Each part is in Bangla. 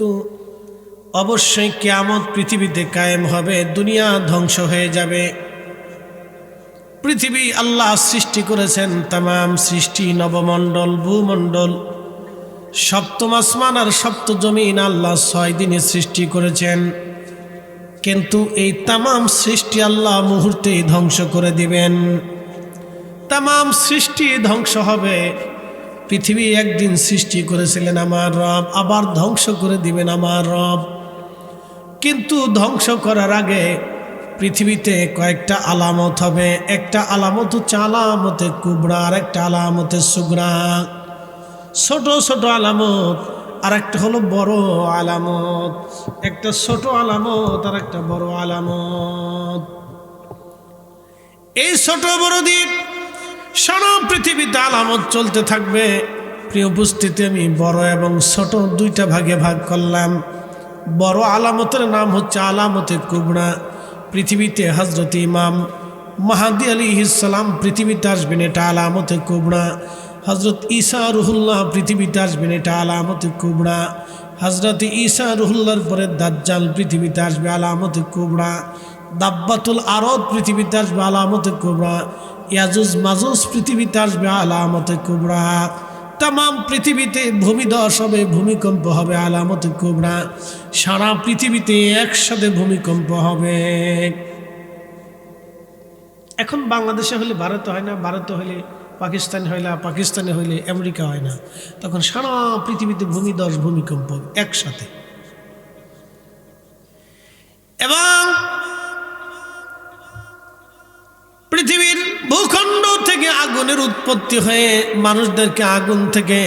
কিন্তু অবশ্যই কিয়ামত পৃথিবীতে কায়েম হবে, দুনিয়া ধ্বংস হয়ে যাবে। পৃথিবী আল্লাহ সৃষ্টি করেছেন, তামাম সৃষ্টি, নবমণ্ডল, ভূমণ্ডল, সপ্তম আসমান আর সপ্ত জমিন আল্লাহ 6 দিনে সৃষ্টি করেছেন। কিন্তু এই তামাম সৃষ্টি আল্লাহ মুহূর্তেই ধ্বংস করে দিবেন। তামাম সৃষ্টি ধ্বংস হবে। পৃথিবী একদিন সৃষ্টি করেছিলেন আমার রব, আবার ধ্বংস করে দিবেন আমার রব। কিন্তু ধ্বংস করার আগে পৃথিবীতে কয়েকটা আলামত হবে। একটা আলামত হচ্ছে আলামতে কুবরা, আর একটা আলামতে সুগরা। ছোট ছোট আলামত, আর একটা হলো বড় আলামত। একটা ছোট আলামত আর একটা বড় আলামত। এই ছোট বড় দিক সারা পৃথিবীতে আলামত চলতে থাকবে। প্রিয় উপস্থিতি, আমি বড় এবং ছোট দুইটা ভাগে ভাগ করলাম। বড় আলামতের নাম হচ্ছে আলামতে কুবরা। পৃথিবীতে হযরত ইমাম মাহদী আলাইহিস সালাম পৃথিবীতে আসবেন, এটা আলামতে কুবরা। হযরত ঈসা রুহুল্লাহ পৃথিবীতে আসবেন, এটা আলামতে কুবরা। হযরত ঈসা রুহুল্লাহর পরে দাজ্জাল পৃথিবীতে আসবে, আলামতে কুবরা। দাব্বাতুল আরদ পৃথিবীতে আসবে, আলামতে কুবরা। ইয়াজুজ মাজুজ পৃথিবীতে আসবে, আলামতে কুবরা। তামাম পৃথিবীতে ভূমিধস হবে, ভূমিকম্প হবে, আলামতে কুবরা। সারা পৃথিবীতে একসাথে ভূমিকম্প হবে। এখন বাংলাদেশে হলে ভারতে হয় না, ভারতে হলে পাকিস্তান হয় না, পাকিস্তানে হইলে আমেরিকা হয় না। তখন সারা পৃথিবীতে ভূমিধস, ভূমিকম্প একসাথে। এবং পৃথিবীর ভূখণ্ড থেকে আগুনের উৎপত্তি হয়ে মানুষদেরকে আগুন থেকে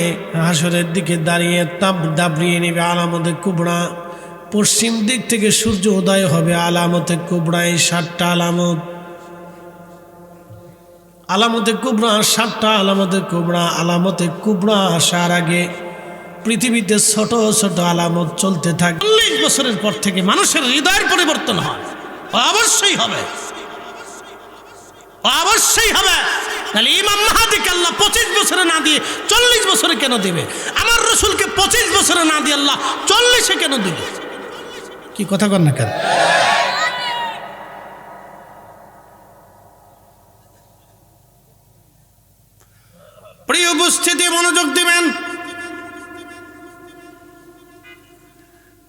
হাসরের দিকে দাঁড়িয়ে তাপ দাবড়িয়ে নেবে, আলামতে কুবরা। পশ্চিম দিক থেকে সূর্য উদয় হবে, আলামতে কুবরা। এই 7টা আলামত, আলামতে কুবরা, 7টা আলামতে কুবরা। আলামতে কুবরা আসার আগে পৃথিবীতে ছোট ছোট আলামত চলতে থাকে। 40 বছরের পর থেকে মানুষের হৃদয়ের পরিবর্তন হয়। অবশ্যই হবে, অবশ্যই হবে। তাহলে ইমাম মাহদীকে আল্লাহ 25 বছরে না দিয়ে 40 বছরে কেন দিবে? আমার রসুলকে 25 বছরে না দিয়ে আল্লাহ 40-এ কেন দিবে? কি কথা কর না কেন? প্রিয় উপস্থিতি, মনোযোগ দিবেন।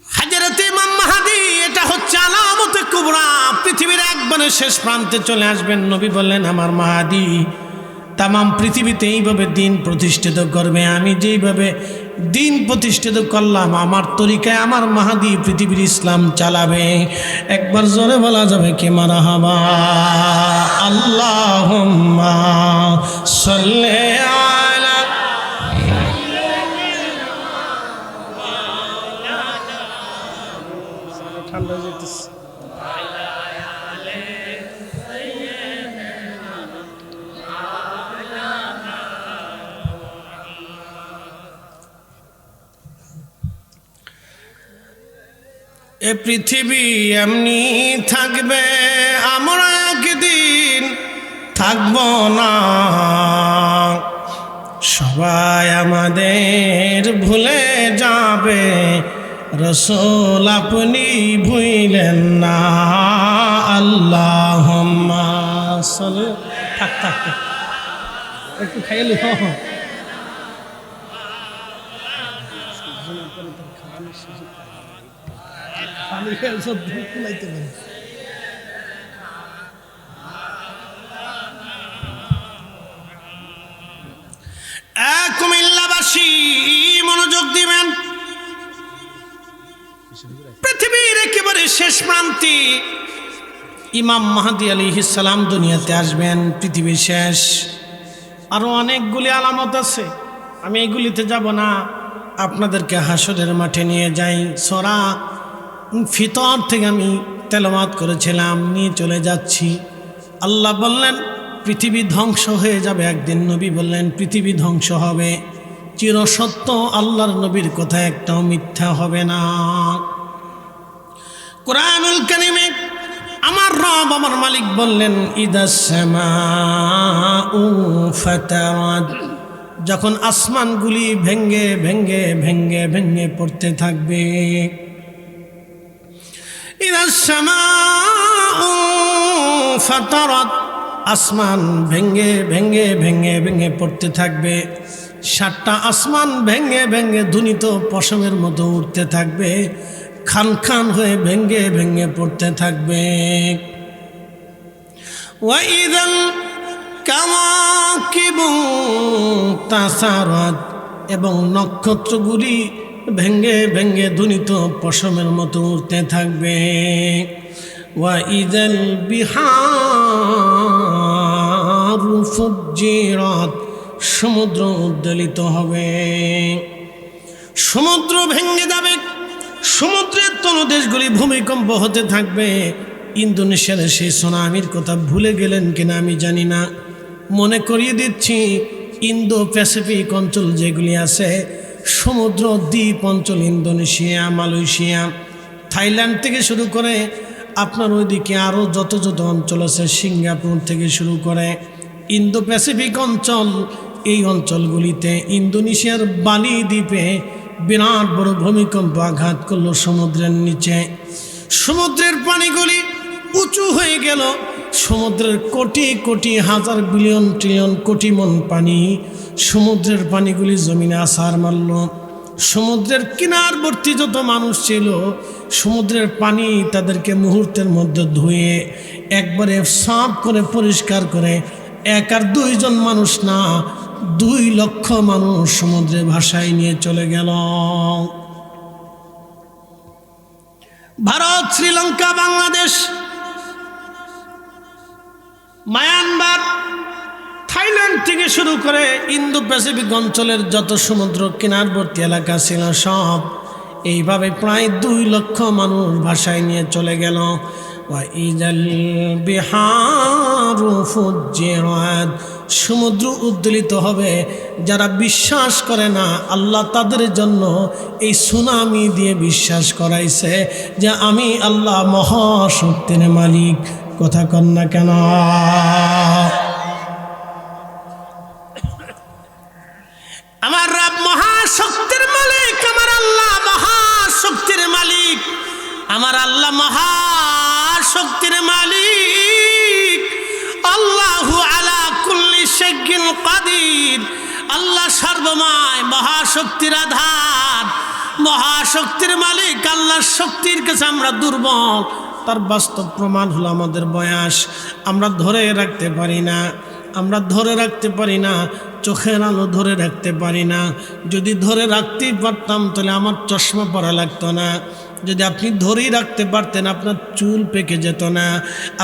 হযরত ইমাম মাহদী, এটা হচ্ছে আলামতে কুবরা। পৃথিবীর একবারে শেষ প্রান্তে চলে আসবেন। নবী বললেন, আমার মাহদী তামাম পৃথিবীতে এইভাবে দিন প্রতিষ্ঠিত করবে। আমি যেইভাবে দিন প্রতিষ্ঠিত করলাম, আমার তরিকায় আমার মাহদী পৃথিবীর ইসলাম চালাবে। একবার জোরে বলা যাবে কি মারহাবা? আল্লাহুম্মা সাল্লি আলা। ঠান্ডা যেতেছে। এ পৃথিবী এমনি থাকবে, আমরা একদিন থাকব না। সবাই আমাদের ভুলে যাবে, রসূল আপনি ভুলেন না। আল্লাহুম্মা সাল্লি। থাক থাক, একটু খাইলি। কুমিল্লাবাসী মনোযোগ দিবেন। পৃথিবীর একেবারে শেষ প্রান্তে ইমাম মাহদী আলাইহিস সালাম দুনিয়াতে আসবেন। পৃথিবী শেষ। আরো অনেকগুলি আলামত আছে, আমি এগুলিতে যাব না। আপনাদেরকে হাসরের মাঠে নিয়ে যাই। সূরা ফিতর থেকে আমি তেলাওয়াত করেছিলাম, নিয়ে চলে যাচ্ছি। আল্লাহ বললেন পৃথিবী ধ্বংস হয়ে যাবে একদিন। নবী বললেন পৃথিবী ধ্বংস হবে, চিরসত্য। আল্লাহর নবীর কথা একটাও মিথ্যা হবে না। কুরআনুল কারীমে আমার রব, আমার মালিক বললেন, ইদাস সামাউ ফাতারাত, যখন আসমানগুলি ভেঙ্গে ভেঙ্গে ভেঙ্গে ভেঙ্গে পড়তে থাকবে, ইদাস সামাউ ফাতারাত, আসমান ভেঙ্গে ভেঙ্গে ভেঙ্গে ভেঙ্গে পড়তে থাকবে। 7টা আসমান ভেঙ্গে ভেঙ্গে ধ্বনিত পশমের মতো উঠতে থাকবে, খান খান হয়ে ভেঙ্গে ভেঙ্গে পড়তে থাকবে। ওয়াইদাল কাওয়াকিবু তাসারাত, এবং নক্ষত্রগুলি ভেঙ্গে ভেঙ্গে ধ্বনিত পশমের মতো উঠতে থাকবে। ওয়াইদাল বিহারু ফুজ্জিরাত, সমুদ্র উদ্বেলিত হবে, সমুদ্র ভেঙ্গে যাবে, সমুদ্রের তলদেশগুলি ভূমিকম্প হতে থাকবে। ইন্দোনেশিয়ার সেই সুনামির কথা ভুলে গেলেন কিনা আমি জানি না, মনে করিয়ে দিচ্ছি, ইন্দো প্যাসিফিক অঞ্চল যেগুলি আছে, সমুদ্র দ্বীপ অঞ্চল, ইন্দোনেশিয়া, মালয়েশিয়া, থাইল্যান্ড থেকে শুরু করে আপনার ওইদিকে আরও যত যত অঞ্চল আছে, সিঙ্গাপুর থেকে শুরু করে ইন্দো প্যাসিফিক অঞ্চল, এই অঞ্চলগুলিতে ইন্দোনেশিয়ার বালি দ্বীপে বিরাট বড় ভূমিকম্প আঘাত করলো সমুদ্রের নিচে। সমুদ্রের পানিগুলি উঁচু হয়ে গেল, সমুদ্রের কোটি কোটি হাজার বিলিয়ন ট্রিলিয়ন কোটি মন পানি, সমুদ্রের পানিগুলি জমিনে আছাড় মারল। সমুদ্রের কিনারবর্তী যত মানুষ ছিল, সমুদ্রের পানি তাদেরকে মুহূর্তের মধ্যে ধুয়ে একবারে সাফ করে পরিষ্কার করে, 1 আর 2 জন মানুষ না, 2 লক্ষ মানুষ সমুদ্রে ভাসায় নিয়ে চলে গেল। ভারত, শ্রীলঙ্কা, বাংলাদেশ, মায়ানমার, থাইল্যান্ড থেকে শুরু করে ইন্দো প্যাসিফিক অঞ্চলের যত সমুদ্র কিনারবর্তী এলাকা ছিল, সব এইভাবে প্রায় 2 লক্ষ মানুষ ভাসায় নিয়ে চলে গেল। ওয়াইদাল বিহারু ফুজ্জিরাত, সমুদ্র উদ্বেলিত হবে। যারা বিশ্বাস করে না, আল্লাহ তাদের জন্য এই সুনামি দিয়ে বিশ্বাস করাইছে যে আমি আল্লাহ মহাশক্তির মালিক। কথা কন না কেন? আমার রব মহাশক্তির মালিক, আমার আল্লাহ মহাশক্তির মালিক, আমার আল্লাহ মহাশক্তির মালিক। আল্লাহু আলা কুল্লি শাইইন কাদির, আল্লাহ সর্বময়, মহাশক্তির আধার, মহাশক্তির মালিক। আল্লাহর শক্তির কাছে আমরা দুর্বল। তার বাস্তব প্রমাণ হলো আমাদের বয়স। আমরা ধরে রাখতে পারি না, আমরা ধরে রাখতে পারি না, চোখের আলো ধরে রাখতে পারি না। যদি ধরে রাখতেই পারতাম তাহলে আমার চশমা পরা লাগতো না। যদি আপনি ধরেই রাখতে পারতেন আপনার চুল পেকে যেত না।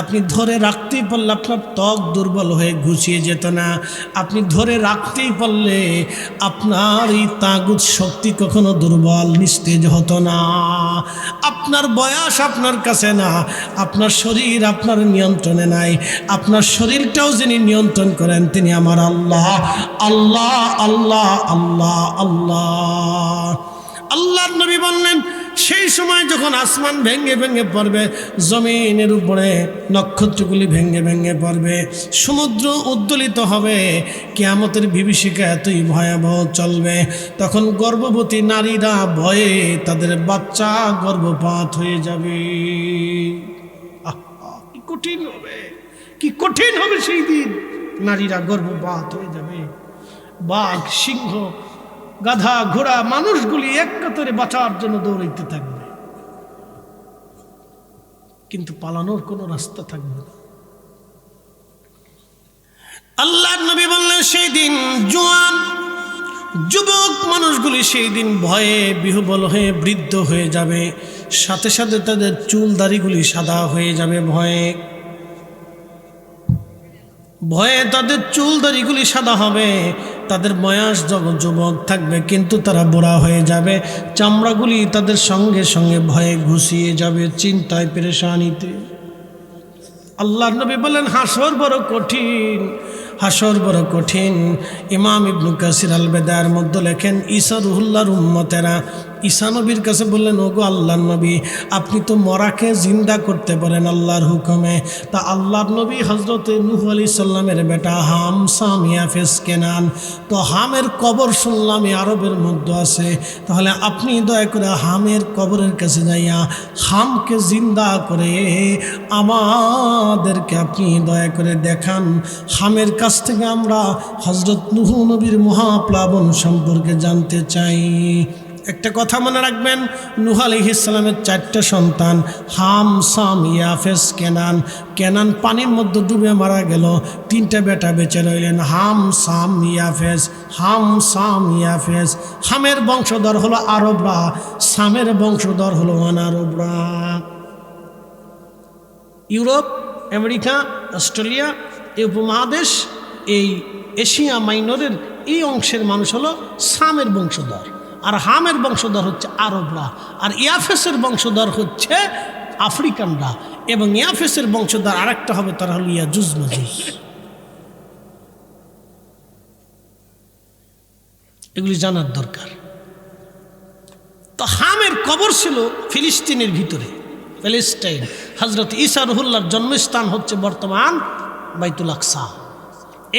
আপনি ধরে রাখতেই পারলে আপনার ত্বক দুর্বল হয়ে ঘুষিয়ে যেত না। আপনি ধরে রাখতেই পারলে আপনার এই তাগুত শক্তি কখনো দুর্বল নিস্তেজ হতো না। আপনার বয়স আপনার কাছে না, আপনার শরীর আপনার নিয়ন্ত্রণে নাই। আপনার শরীরটাও যিনি নিয়ন্ত্রণ করেন তিনি আমার আল্লাহ। আল্লাহ আল্লাহ আল্লাহ আল্লাহ। আল্লাহর নবী বললেন, সেই সময় যখন আসমান ভেঙ্গে ভেঙ্গে পড়বে, জমিনের উপরে নক্ষত্রগুলি ভেঙ্গে ভেঙ্গে পড়বে, সমুদ্র উদ্দোলিত হবে, কিয়ামতের বিভীষিকা এতই ভয়াবহ চলবে, তখন গর্ভবতী নারীরা ভয়ে তাদের বাচ্চা গর্ভপাত হয়ে যাবে। কি কঠিন হবে, কি কঠিন হবে সেই দিন। নারীরা গর্ভপাত হয়ে যাবে, বাঘ, সিংহ, গাধা, ঘোড়া, মানুষগুলি এক কাতারে বাঁচার জন্য দৌড়াইতে থাকবে, কিন্তু পালানোর কোনো রাস্তা থাকবে না। আল্লাহর নবী বললেন, সেই দিন জোয়ান যুবক মানুষগুলি সেই দিন ভয়ে বিহ্বল হয়ে বৃদ্ধ হয়ে যাবে, সাথে সাথে তাদের চুল দাড়িগুলি সাদা হয়ে যাবে। ভয়ে ভয়ে তাদের চুল দাড়িগুলি সাদা হবে, তাদের বয়স যুবক থাকবে কিন্তু তারা বুড়া হয়ে যাবে, চামড়াগুলি তাদের সঙ্গে সঙ্গে ভয়ে ঘুষিয়ে যাবে, চিন্তায় পেরেশানিতে। আল্লাহর নবী বলেন, হাসর বড় কঠিন, হাসর বড় কঠিন। ইমাম ইবনে কাসির আল বেদায়ের মধ্যে লেখেন, ঈসা রুহুল্লাহর উম্মতেরা ঈসা নবীর কাছে বললেন, ওগো আল্লাহর নবী, আপনি তো মরাকে জিন্দা করতে পারেন আল্লাহর হুকুমে। তা আল্লাহর নবী হজরতে নূহ আলাইহিস সালামের বেটা হাম, সাম, ইয়াফেস, কেনান, তো হামের কবর শুনলাম আরবের মধ্যে আছে, তাহলে আপনি দয়া করে হামের কবরের কাছে যাইয়া হামকে জিন্দা করে আমাদেরকে আপনি দয়া করে দেখান। হামের কাছ থেকে আমরা হজরত নূহ নবীর মহাপ্লাবন সম্পর্কে জানতে চাই। একটা কথা মনে রাখবেন, নূহ আলাইহিস সালামের 4টা সন্তান, হাম, সাম, ইয়াফেস, কেনান। কেনান পানির মধ্যে ডুবে মারা গেল, 3টা বেটা বেঁচে রইলেন, হাম, সাম, ইয়াফেস। হাম, সাম, ইয়াফেস। হামের বংশধর হলো আরবরা, সামের বংশধর হলো অনারবরা। ইউরোপ, আমেরিকা, অস্ট্রেলিয়া, এই উপমহাদেশ, এই এশিয়া মাইনরের এই অংশের মানুষ হলো সামের বংশধর, আর হামের বংশধর হচ্ছে আরবরা, আর ইয়াফেসের বংশধর হচ্ছে আফ্রিকানরা, এবং ইয়াফেসের বংশধর আরেকটা হবে, তারা হলো ইয়াজুজ মাজুজ। এগুলি জানার দরকার। তো হামের কবর ছিল ফিলিস্তিনের ভিতরে, প্যালেস্টাইন। হজরত ঈসা রুহুল্লাহর জন্মস্থান হচ্ছে বর্তমান বাইতুল আকসা।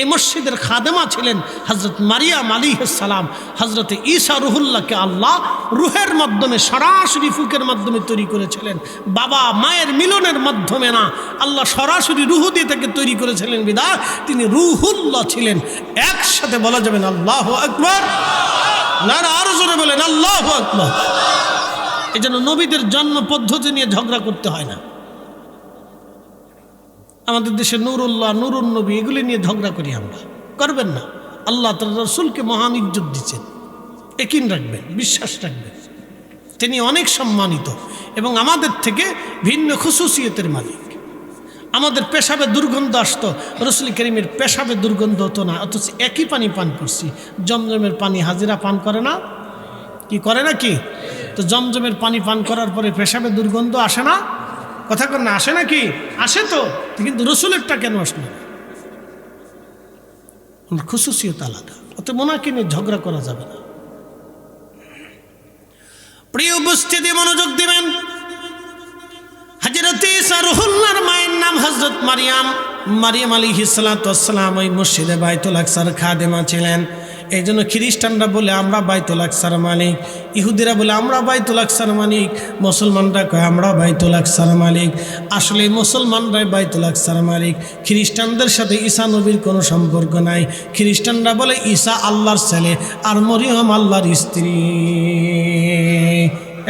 এই মসজিদের খাদেমা ছিলেন হজরত মারিয়াম আলাইহিস সালাম। হজরত ঈসা রুহুল্লাহকে আল্লাহ রুহের মাধ্যমে, সরাসরি ফুকের মাধ্যমে তৈরি করেছিলেন, বাবা মায়ের মিলনের মাধ্যমে না। আল্লাহ সরাসরি রুহু দিয়ে তাকে তৈরি করেছিলেন বিধায় তিনি রুহুল্লাহ ছিলেন। একসাথে বলা যাবে না আল্লাহু আকবার, না আরো জোরে বলেন আল্লাহু আকবার। এই জন্য নবীদের জন্ম পদ্ধতি নিয়ে ঝগড়া করতে হয় না। আমাদের দেশে নুরুল্লাহ, নুরুন নবী, এগুলি নিয়ে ঝগড়া করি আমরা, করবেন না। আল্লাহ তার রাসূলকে মহান ইজ্জত দিচ্ছেন, একিন রাখবেন, বিশ্বাস রাখবেন, তিনি অনেক সম্মানিত এবং আমাদের থেকে ভিন্ন খুসুসিয়তের মালিক। আমাদের পেশাবে দুর্গন্ধ আসতো, রাসূল করিমের পেশাবে দুর্গন্ধ হতো না, অথচ একই পানি পান করছি। জমজমের পানি হাজিরা পান করে না, কি করে না কি? তো জমজমের পানি পান করার পরে পেশাবে দুর্গন্ধ আসে না? কথা কর না, আসে নাকি? আসে তো, কিন্তু রসুলেরটা কেন আসলো? খুশুসিয়ত আলাদা, অত মোনাকে নিয়ে ঝগড়া করা যাবে না। প্রিয় উপস্থিতি, মনোযোগ দিবেন। হযরত ঈসা রুহুল্লাহর মায়ের নাম হযরত মারিয়াম। মারিয়াম আলাইহিস সালাতু ওয়াস সালাম ওই মসজিদে বাইতুল আকসার খাদেমা ছিলেন। এই জন্য খ্রিস্টানরা বলে আমরা বাইতুল আকসার মালিক, ইহুদিরা বলে আমরা বাইতুল আকসার মালিক, মুসলমানরা কয় আমরা বাইতুল আকসার মালিক। আসলে মুসলমানরাই বাইতুল আকসার মালিক। খ্রিস্টানদের সাথে ঈসা নবীর কোনো সম্পর্ক নাই। খ্রিস্টানরা বলে ঈসা আল্লাহর ছেলে আর মরিয়ম আল্লাহর স্ত্রী।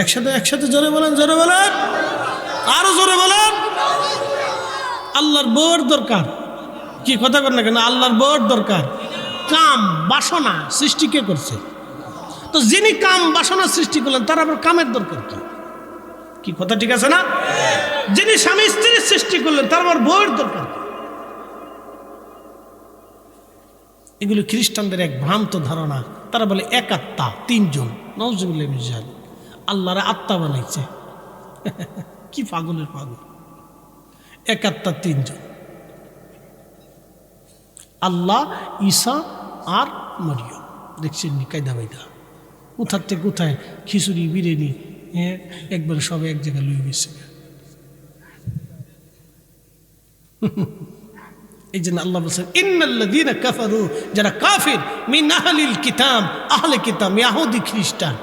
একসাথে জোরে বলেন, জোরে বলেন, আরো জোরে বলেন। আল্লাহর বউর দরকার, কি কথা কর না কেন? আল্লাহর বউর দরকার। কাম বাসনা সৃষ্টি কে করছে? তো যিনি কাম বাসনা সৃষ্টি করলেন তার আবার কামের দরকার কি? কি কথা ঠিক আছে না? যিনি স্বামী স্ত্রীর সৃষ্টি করলেন তার আবার বউয়ের দরকার। এগুলো খ্রিস্টানদের এক ভ্রান্ত ধারণা। তারা বলে এক আত্মা, 3 জন। নাউজুবিল্লাহ মিন যালিক। আল্লাহর আত্মা বানাইছে। কি পাগলের পাগল! এক আত্মা 3 জন, আল্লাহ, ঈসা আর মরিয়ম। দেখছেন নি কায়দা বাইদা, কোথার থেকে কোথায় খিচুড়ি বিরিয়ানি, একবার সব এক জায়গায় লুই গেছে। এই জন্য আল্লাহ বলছেন ইন্নাল্লাযীনা কাফারু, যারা কাফির, মিন আহলিল কিতাব, আহলে কিতাব ইহুদি খ্রিস্টান,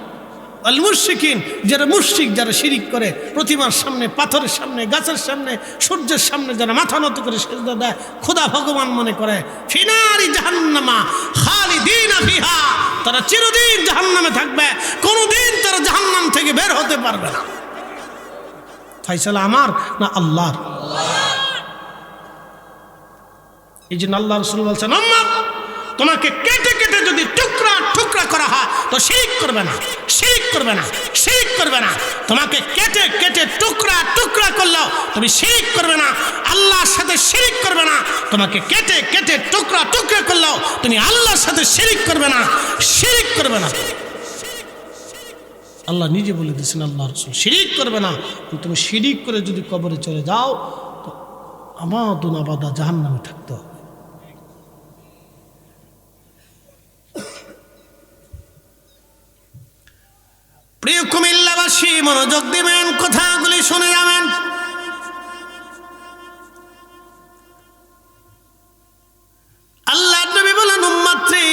আল মুশরিকিন, যারা মুশরিক, যারা শিরিক করে, প্রতিমার সামনে, পাথরের সামনে, গাছের সামনে, সূর্যের সামনে যারা মাথা নত করে সিজদা দেয়, খোদা ভগবান মনে করে, ফিনারি জাহান্নামা খালিদিনা ফিহা, তারা চিরদিন জাহান্নামে থাকবে, কোনোদিন তারা জাহান্নাম থেকে বের হতে পারবে না। ফায়সালা আমার না আল্লাহর? এই জন্য আল্লাহ রাসূল বলছেন, আম্মা তোমাকে কেটে কেটে যদি টুকরা টুকরা করা হয় তো শিরক করবে না, শিরক করবে না, শিরক করবে না। তোমাকে কেটে কেটে টুকরা টুকরা করলেও তুমি শিরক করবে না, আল্লাহর সাথে শিরক করবে না। তোমাকে কেটে কেটে টুকরা টুকরা করলেও তুমি আল্লাহর সাথে শিরক করবে না, শিরক করবে না। আল্লাহ নিজে বলে দিয়েছেন, আল্লাহ রাসূল শিরক করবে না। তুমি শিরক করে যদি কবরে চলে যাও তো আমাদুন আবাদা জাহান্নামে থাকতে হবে। প্রিয় কুমিল্লাবাসী, মনোযোগ দিবেন, কথাগুলি শুনে যাবেন। আল্লাহ নবী বলেন, উম্মতরে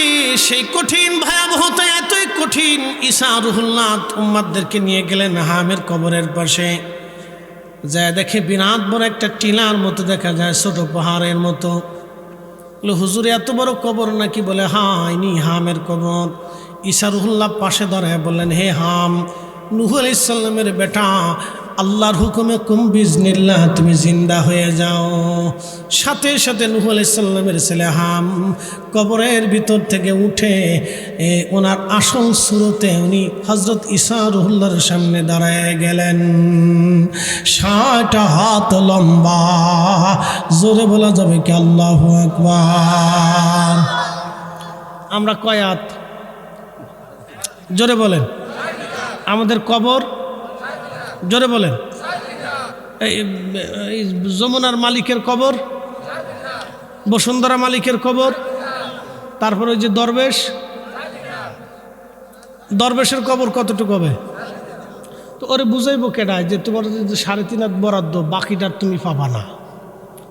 সেই কঠিন ভয়াবহতা এতই কঠিন, ঈসা রুহুল্লাহ উম্মতদেরকে নিয়ে গেলেন হামের কবরের পাশে। যায় দেখে বিরাট বড় একটা টিলার মতো দেখা যায়, ছোট পাহাড়ের মতো। হুজুর এত বড় কবর নাকি? বলে হ্যাঁ, ইনি হামের কবর। ঈসা রুহুল্লাহ পাশে দাঁড়ায় বললেন, হে হাম, নূহ আলাইহিস সালামের বেটা, আল্লাহর হুকুমে কুম বিজনিল্লাহ তুমি জিন্দা হয়ে যাও। সাথে সাথে নূহ আলাইহিস সালামের ছেলে হাম কবরের ভিতর থেকে উঠে ওনার আসল সুরতে উনি হযরত ঈসা রুহুল্লাহর সামনে দাঁড়ায় গেলেন। ৬০ হাত লম্বা, জোরে বলা যাবে কি আল্লাহু আকবার? আমরা কয় হাত? জোরে বলেন। আমাদের কবর, জোরে বলেন। এই যমুনার মালিকের কবর, বসুন্ধরা মালিকের কবর, তারপর ওই যে দরবেশের কবর কতটুকু হবে? তো ওরে বুঝাইবো কেডায় যে তোমার যে ৩.৫ হাত বরাদ্দ, বাকিটার তুমি পাবা না?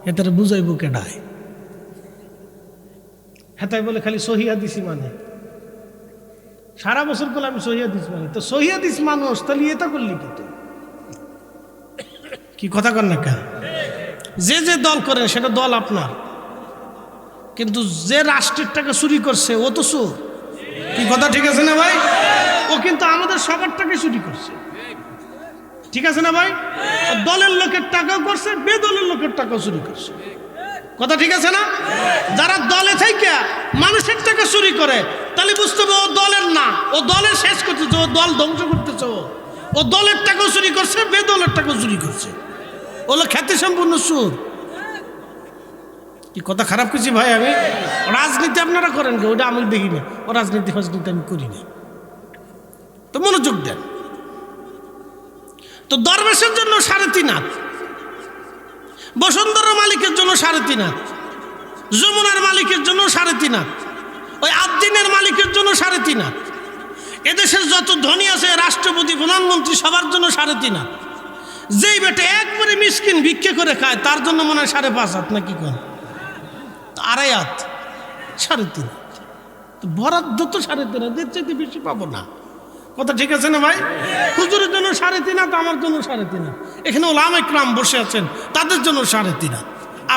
এটারে বুঝাইবো কেডায়? হেতাই বলে খালি সহি হাদিস মানে সারা বছর বলে আমি সহি হাদিস মানে। তো সহি হাদিস মানুষ, তাহলে এটা করলি কি কথা কর না কেন? যে যে দল করে সেটা দল আপনার, কিন্তু যে রাষ্ট্রের টাকা চুরি করছে ও তো চোর। কি কথা ঠিক আছে না ভাই? ও কিন্তু আমাদের সবার টাকা চুরি করছে, ঠিক আছে না ভাই? দলের লোকের টাকাও করছে, বেদলের লোকের টাকাও চুরি করছে, কথা ঠিক আছে না? যারা দলে থেকে মানুষের টাকা চুরি করে, তাহলে বুঝতে হবে ও দলের না, ও দলের শেষ করতেছে, ও দল ধ্বংস করতেছে। ও দলের টাকাও চুরি করছে, বেদলের টাকাও চুরি করছে, ওগুলো খ্যাতি সম্পূর্ণ সুর। কি কথা খারাপ করছি ভাই? আমি রাজনীতি আপনারা করেন কি? ওটা আমি দেখি না, ও রাজনীতি আমি করি না। তো মনোযোগ দেন। তো দরবেশের জন্য ৩.৫ হাত, বসুন্ধরা মালিকের জন্য ৩.৫ হাত, যমুনার মালিকের জন্য ৩.৫ হাত, ওই আদ্দিনের মালিকের জন্য ৩.৫ হাত, এদেশের যত ধনী আছে রাষ্ট্রপতি, প্রধানমন্ত্রী, সবার জন্য ৩.৫ হাত। যেই বেটে একবারে মিসকিন ভিক্ষে করে খায় তার জন্য মনে হয় ৫.৫ হাত, নাকি কোন ২.৫ হাত, ৩.৫ হাত। তো বরাদ্দ তো ৩.৫ হাত, এর চাইতে বেশি পাবো না, কথা ঠিক আছে না ভাই? হুজুরের জন্য ৩.৫ হাত, আমার জন্য ৩.৫ হাত, এখানে ওলামা ইকরাম বসে আছেন তাদের জন্য ৩.৫ হাত,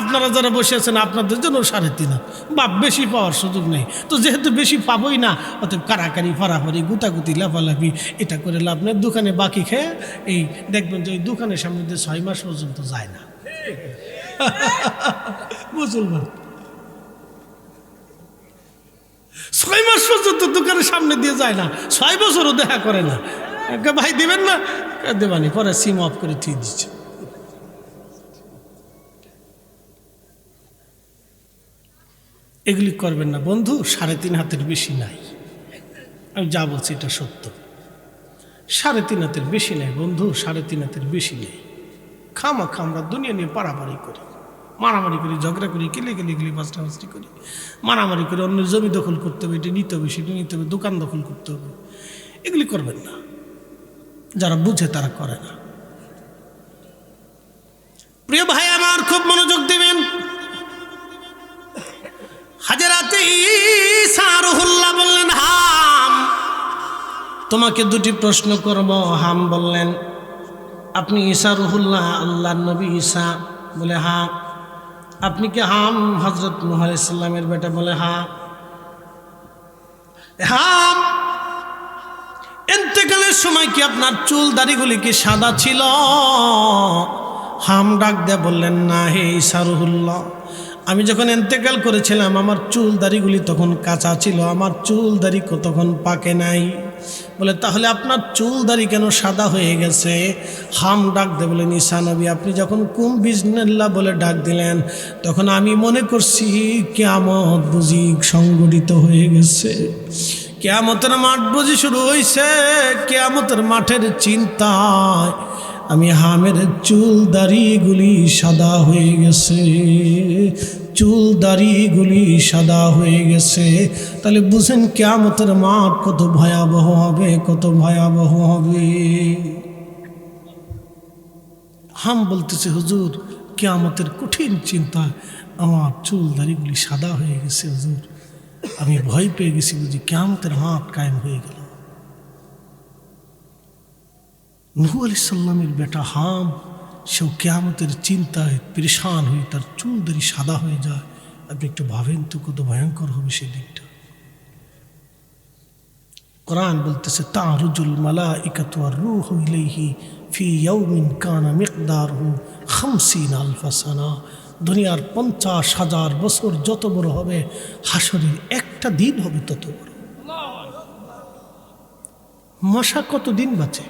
আপনারা যারা বসে আছেন আপনাদের জন্য ৩.৫ হাত। বাপ বেশি পাওয়ার সুযোগ নেই, তো যেহেতু বেশি পাবোই না, অতএব কারাকারি ফারাফারি গুতাগুতি লাফালাফি এটা করে লাভ নেই। দোকানে বাকি খেয়ে এই দেখবেন যে ওই দোকানের সামনে দিয়ে ৬ মাস পর্যন্ত যায় না মুসলমান, ৬ মাস পর্যন্ত দোকানের সামনে দিয়ে যায় না, ৬ বছরও দেখা করে না। ভাই দেবেন না? দেবানি, পরে সিম অফ করে ঠিক দিচ্ছে। এগুলি করবেন না বন্ধু, ৩.৫ হাতের বেশি নাই। আমি যা বলছি এটা সত্য, ৩.৫ হাতের বেশি নেই বন্ধু, ৩.৫ হাতের বেশি নেই। খামাখা আমরা দুনিয়া নিয়ে পারাপারি করি, মারামারি করি, ঝগড়া করি, কিলি বাস্টাবাস্টি করি, মারামারি করে অন্য জমি দখল করতে হবে, এটি নিতে হবে, সেটি নিতে হবে, দোকান দখল করতে হবে। এগুলি করবেন না, যারা বুঝে তারা করে না। প্রিয় ভাই আমার, খুব মনোযোগ দিবেন। হাজরাতে ঈসা রুহুল্লাহ বললেন, হাম তোমাকে দুটি প্রশ্ন করব। হাম বললেন, আপনি ঈসা রুহুল্লাহ, আল্লাহর নবী ঈসা? বলে হ্যাঁ। আপনি কি হাম হযরত নূহ আলাইহিস সালামের বেটা? বলে হ্যাঁ। হাম ইন্তেকালের সময় কি আপনার চুল দাড়িগুলি কি সাদা ছিল? হাম ডাক দিয়ে বললেন, না হে ঈসা রুহুল্লাহ, আমি যখন ইন্তেকাল করেছিলাম আমার চুল দাড়িগুলি তখন কাঁচা ছিল, আমার চুল দাড়ি তখন পাকে নাই। বলে তাহলে আপনার চুল দাড়ি কেন সাদা হয়ে গেছে? হাম ডাক দে বলেন, ঈসা নবী আপনি যখন কুম বিজনিল্লাহ বলে ডাক দিলেন তখন আমি মনে করছি কিয়ামত বুঝি সংগঠিত হয়ে গেছে, কিয়ামতের মাঠ বুঝি শুরু হয়েছে। কিয়ামতের মাঠের চিন্তায় আমি হামের চুল দাড়িগুলি সাদা হয়ে গেছে, চুল দাড়িগুলি সাদা হয়ে গেছে। তাহলে বুঝেন কিয়ামতের মাঠ কত ভয়াবহ হবে, কত ভয়াবহ হবে। হাম বলতেছে হুজুর কিয়ামতের কঠিন চিন্তা, আমার চুল দাড়িগুলি সাদা হয়ে গেছে হুজুর, আমি ভয় পেয়ে গেছি, বুঝি কিয়ামতের মাঠ কায়েম হয়ে গেল। নূহ আলাইহিস সালামের বেটা হাম, সেও কিয়ামতের চিন্তায় পরেশান হয়ে তার চুল দাড়ি সাদা হয়ে যায়। আপনি একটু ভাবেন তো কত ভয়ঙ্কর হবে সেই দিনটা। কোরআন বলতেছে তা'রুজুল মালাইকাতু ওয়ার রূহু ইলাইহি ফি ইয়াউমিন কানা মিকদারুহু 50 আলফা সানা। দুনিয়ার 50,000 বছর যত বড় হবে, হাসরের একটা দিন হবে তত বড়। মশা কত দিন বাঁচে?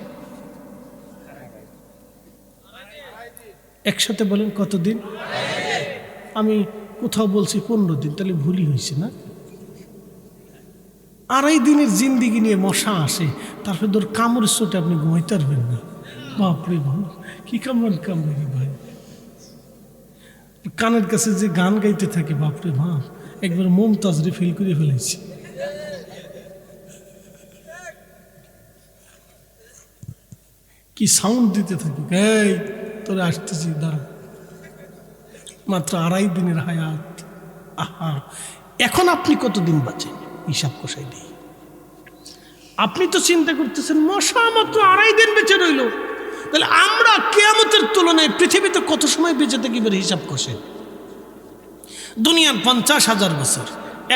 একসাথে বলেন কতদিন? আমি কোথাও বলছি 15 দিন, তাহলে ভুলই হয়েছে না? 2.5 দিনের জিন্দিগি নিয়ে মশা আসে, তারপরে তোর কামড়ের চোটে আপনি ঘুমাইতে পারবেন না। বাপরে বাপ, কি কামড়ে ভাই। কানের কাছে যে গান গাইতে থাকে, বাপরে বাপ, একবার মমতাজরে ফিল করে ফেলেছি। কি সাউন্ড দিতে থাকে, এই তোরে আসতেছি দাঁড়া, মাত্র 2.5 দিনের হায়াত। আহা, এখন আপনি কতদিন বাঁচেন হিসাব কষাই দিই। আপনি তো চিন্তা করতেছেন মশা মাত্র 2.5 দিন বেঁচে রইল, তাহলে আমরা কিয়ামতের তুলনায় পৃথিবীতে কত সময় বেঁচে থাকি বের হিসাব কষে। দুনিয়ার 50,000 বছর,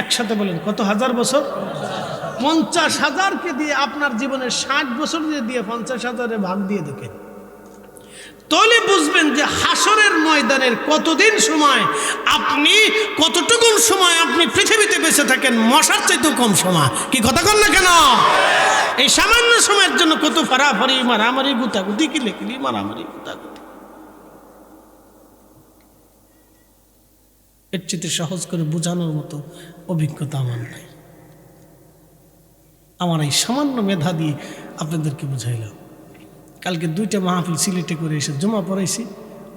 একসাথে বলেন কত হাজার বছর? 50,000কে দিয়ে আপনার জীবনের 60 বছর দিয়ে 50,000-এ ভাগ দিয়ে দেখেন, তাহলে বুঝবেন যে হাসরের ময়দানের কতদিন সময়, আপনি কতটুকু সময় আপনি পৃথিবীতে বেঁচে থাকেন, মশার চাইতেও কম সময়। কি কথা কন না কেন? এই সামান্য সময়ের জন্য কত ফারাফারি, মারামারি, গুতাগুতি, কিলেকিলি, মারামারি, গুতাগুতি। এর চেয়ে সহজ করে বোঝানোর মতো অভিজ্ঞতা আমার নাই। আমার এই সামান্য মেধা দিয়ে আপনাদেরকে বুঝাইলাম। কালকে 2টা মাহফিল সিলেটে করে এসে জমা পড়াইছি,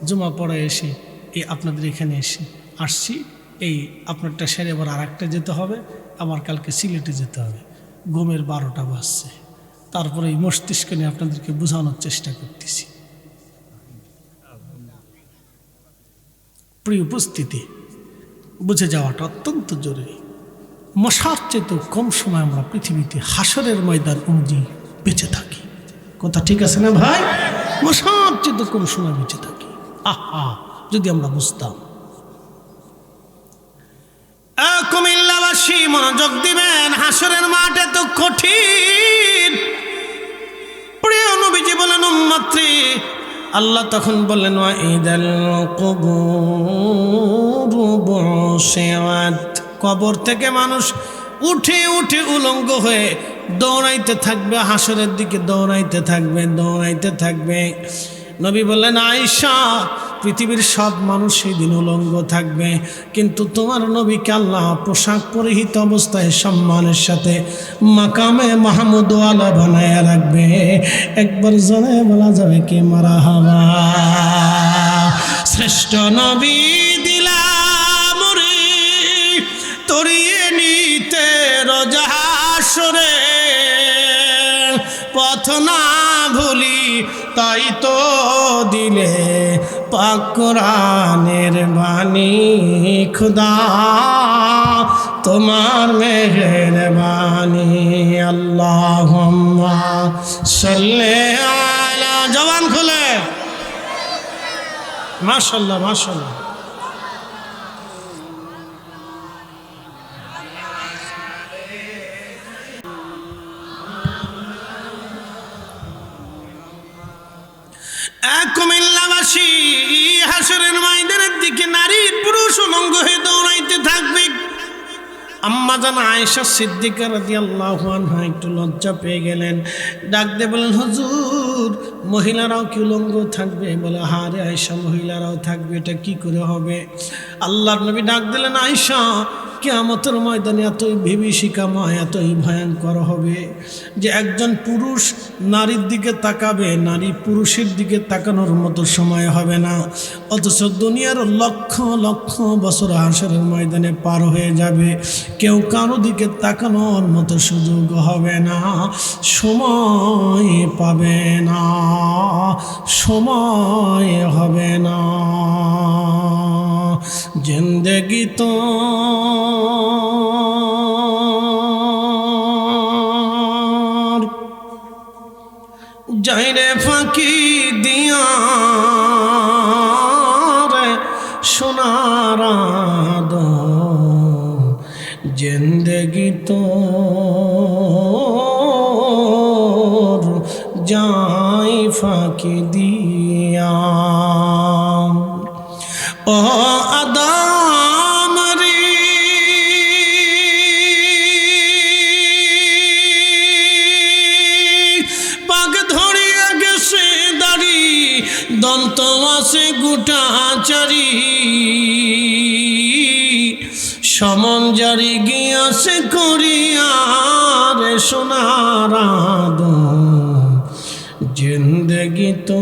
জমা পড়ায় এসে এই আপনাদের এখানে আসছি। এই আপনারটা সেরে আবার আরেকটা যেতে হবে, আবার কালকে সিলেটে যেতে হবে। ঘুমের 12টা বাজছে, তারপরে এই মস্তিষ্ক নিয়ে আপনাদেরকে বোঝানোর চেষ্টা করতেছি। প্রিয় উপস্থিতি, বুঝে যাওয়াটা অত্যন্ত জরুরি। মশার চেয়েও কম সময় আমরা পৃথিবীতে হাসরের ময়দান অনুযায়ী বেঁচে থাকি। কথা ঠিক আছে না ভাই? মশার চেয়েও কম সময় বেঁচে থাকি। আহা, যদি আমরা বুঝতাম। কুমিল্লাবাসী মনোযোগ দিবেন, হাসরের মাঠ এত কঠিন। প্রিয় নবীজি বলেন উম্মতরে, আল্লাহ তখন বললেন ওয়াইদাল কুবুরু বুসিরাত, কবর থেকে মানুষ উঠে উঠে উলঙ্গ হয়ে দৌড়াইতে থাকবে, হাসরের দিকে দৌড়াইতে থাকবে। নবী বললেন আয়েশা, পৃথিবীর সব মানুষ সেই দিন উলঙ্গ থাকবে, কিন্তু তোমার নবীকে আল্লাহ পোশাক পরিহিত অবস্থায় সম্মানের সাথে মাকামে মাহমুদ ওয়ালা বানায়া রাখবে। একবার জনে বলা যাবে কি মারহাবা। শ্রেষ্ঠ নবী দিলাম রে তরিয়ে নিতে রোজা হাসরে, পথ না ভুলি তাই তো দিলে পাক কোরআনের বাণী। খুদা তোমার মেহেরবানি। আল্লাহুম্মা সাল্লি আলা, জবান খুলে মাশাআল্লাহ মাশাআল্লাহ। কুমিল্লাবাসী হাসরের ময়দানের দিকে নারী পুরুষ উলঙ্গ হয়ে দৌড়াইতে থাকবে। আম্মা জান আয়েশা সিদ্দিকা রাদিয়াল্লাহু আনহা একটু লজ্জা পেয়ে গেলেন, ডাক দিয়ে বলেন হুজুর মহিলারাও কি উলঙ্গ থাকবে? বলে হ্যাঁ রে আয়েশা, মহিলারাও থাকবে, এটা কি করে হবে? আল্লাহর নবী ডাক দিলেন আয়েশা, কিয়ামতের ময়দানে এতই বিভীষিকাময়, এতই ভয়ঙ্কর হবে যে একজন পুরুষ নারীর দিকে তাকাবে, নারী পুরুষের দিকে তাকানোর মতো সময় হবে না। অথচ দুনিয়ার লক্ষ লক্ষ বছর হাসরের ময়দানে পার হয়ে যাবে, কেউ কারো দিকে তাকানোর মতো সুযোগ হবে না, সময় পাবে না, সময় হবে না। জিন্দেগি তো যাইরে ফাঁকি দিয়া রে সোনার জিন্দেগি তো যাই ফাঁকি দিয়া। ও আদামরি পাক ধরিয়া গেছে দাড়ি, দন্ত আছে গুটাচারি, সমন জারি গিয়াছে করিয়া রে সোনার জিন্দেগি তো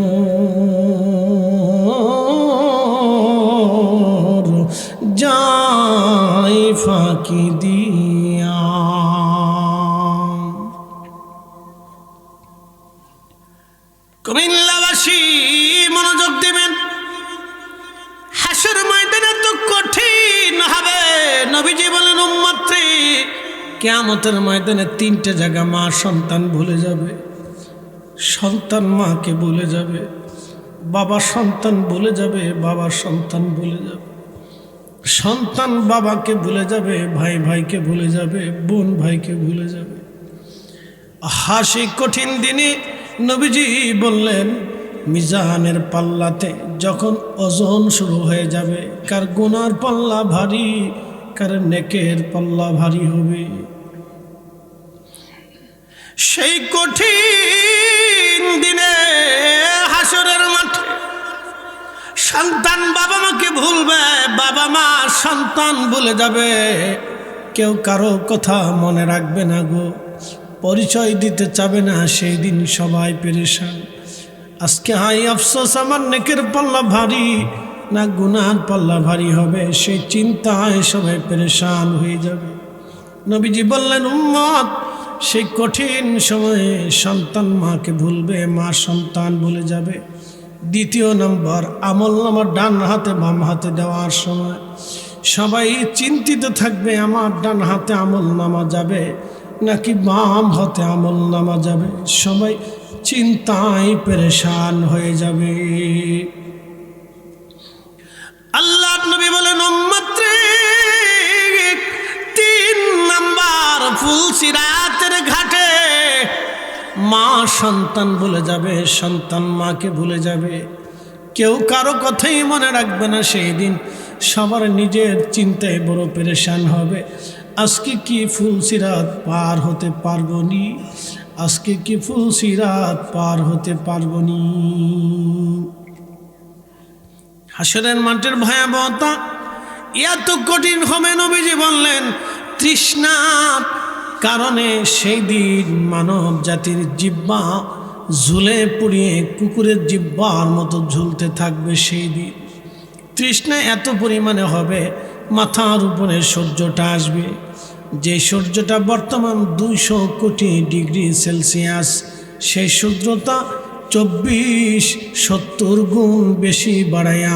যাই ফাঁকি দিয়া। কুমিল্লাবাসী মনোযোগ দিবেন, হাসর ময়দানে তো কঠিন হবে। নবীজি বলেন উম্মতরে কিয়ামতের ময়দানে তিনটে জায়গা মা সন্তান ভুলে যাবে, সন্তান মাকে ভুলে যাবে, বাবা সন্তান ভুলে যাবে, বাবা সন্তান ভুলে যাবে, সন্তান বাবাকে ভুলে যাবে, ভাই ভাইকে ভুলে যাবে, বোন ভাইকে ভুলে যাবে। হাসি কঠিন দিনে নবীজি বললেন মিজানের পাল্লাতে যখন ওজন শুরু হয়ে যাবে, কার গুনার পাল্লা ভারী, কার নেকের পাল্লা ভারী হবে। সেই কঠিন দিনে হাসরের মাঠে সন্তান বাবা মাকে ভুলবে, বাবা মা সন্তান ভুলে যাবে, কেউ কারো কথা মনে রাখবে না গো, পরিচয় দিতে চাবে না। সেই দিন সবাই পেরেশান। আজকে হাই আফসোস, আমার নেকের পাল্লা ভারী না গুনার পাল্লা ভারী হবে, সেই চিন্তায় সবাই পেরেশান হয়ে যাবে। নবীজি বললেন উম্মত সেই কঠিন সময়ে সন্তান মাকে ভুলবে, মা সন্তান ভুলে যাবে। দ্বিতীয় নম্বর, আমল নামা ডান হাতে বাম হাতে দেওয়ার সময় সবাই চিন্তিত থাকবে আমার ডান হাতে আমল নামা যাবে নাকি বাম হাতে আমল নামা যাবে, সবাই চিন্তায় পেরেশান হয়ে যাবে। আল্লাহ নবী বলেন উম্মতরে তিন নাম্বার ফুলসিরাতের ঘাটে মা সন্তান ভুলে যাবে, সন্তান মাকে ভুলে যাবে, কেউ কারো কথাই মনে রাখবে না। সেই দিন সবার নিজের চিন্তায় বড় পেরেশান হবে। আজকে কি ফুলসিরাত পার হতে পারবো নি, আজকে কি ফুলসিরাত পার হতে পারবো নি। হাসরের মাঠের ভয়াবহতা এত কঠিন হবে, নবীজি বললেন তৃষ্ণার কারণে সেই দিন মানব জাতির জিহ্বা ঝুলে পুড়িয়ে কুকুরের জিহ্বার মতো ঝুলতে থাকবে। সেই দিন তৃষ্ণা এত পরিমাণে হবে, মাথার উপরে সূর্যটা আসবে, যে সূর্যটা বর্তমান 200 কোটি ডিগ্রি সেলসিয়াস, সেই সূর্যটা 24-70 গুণ বেশি বাড়াইয়া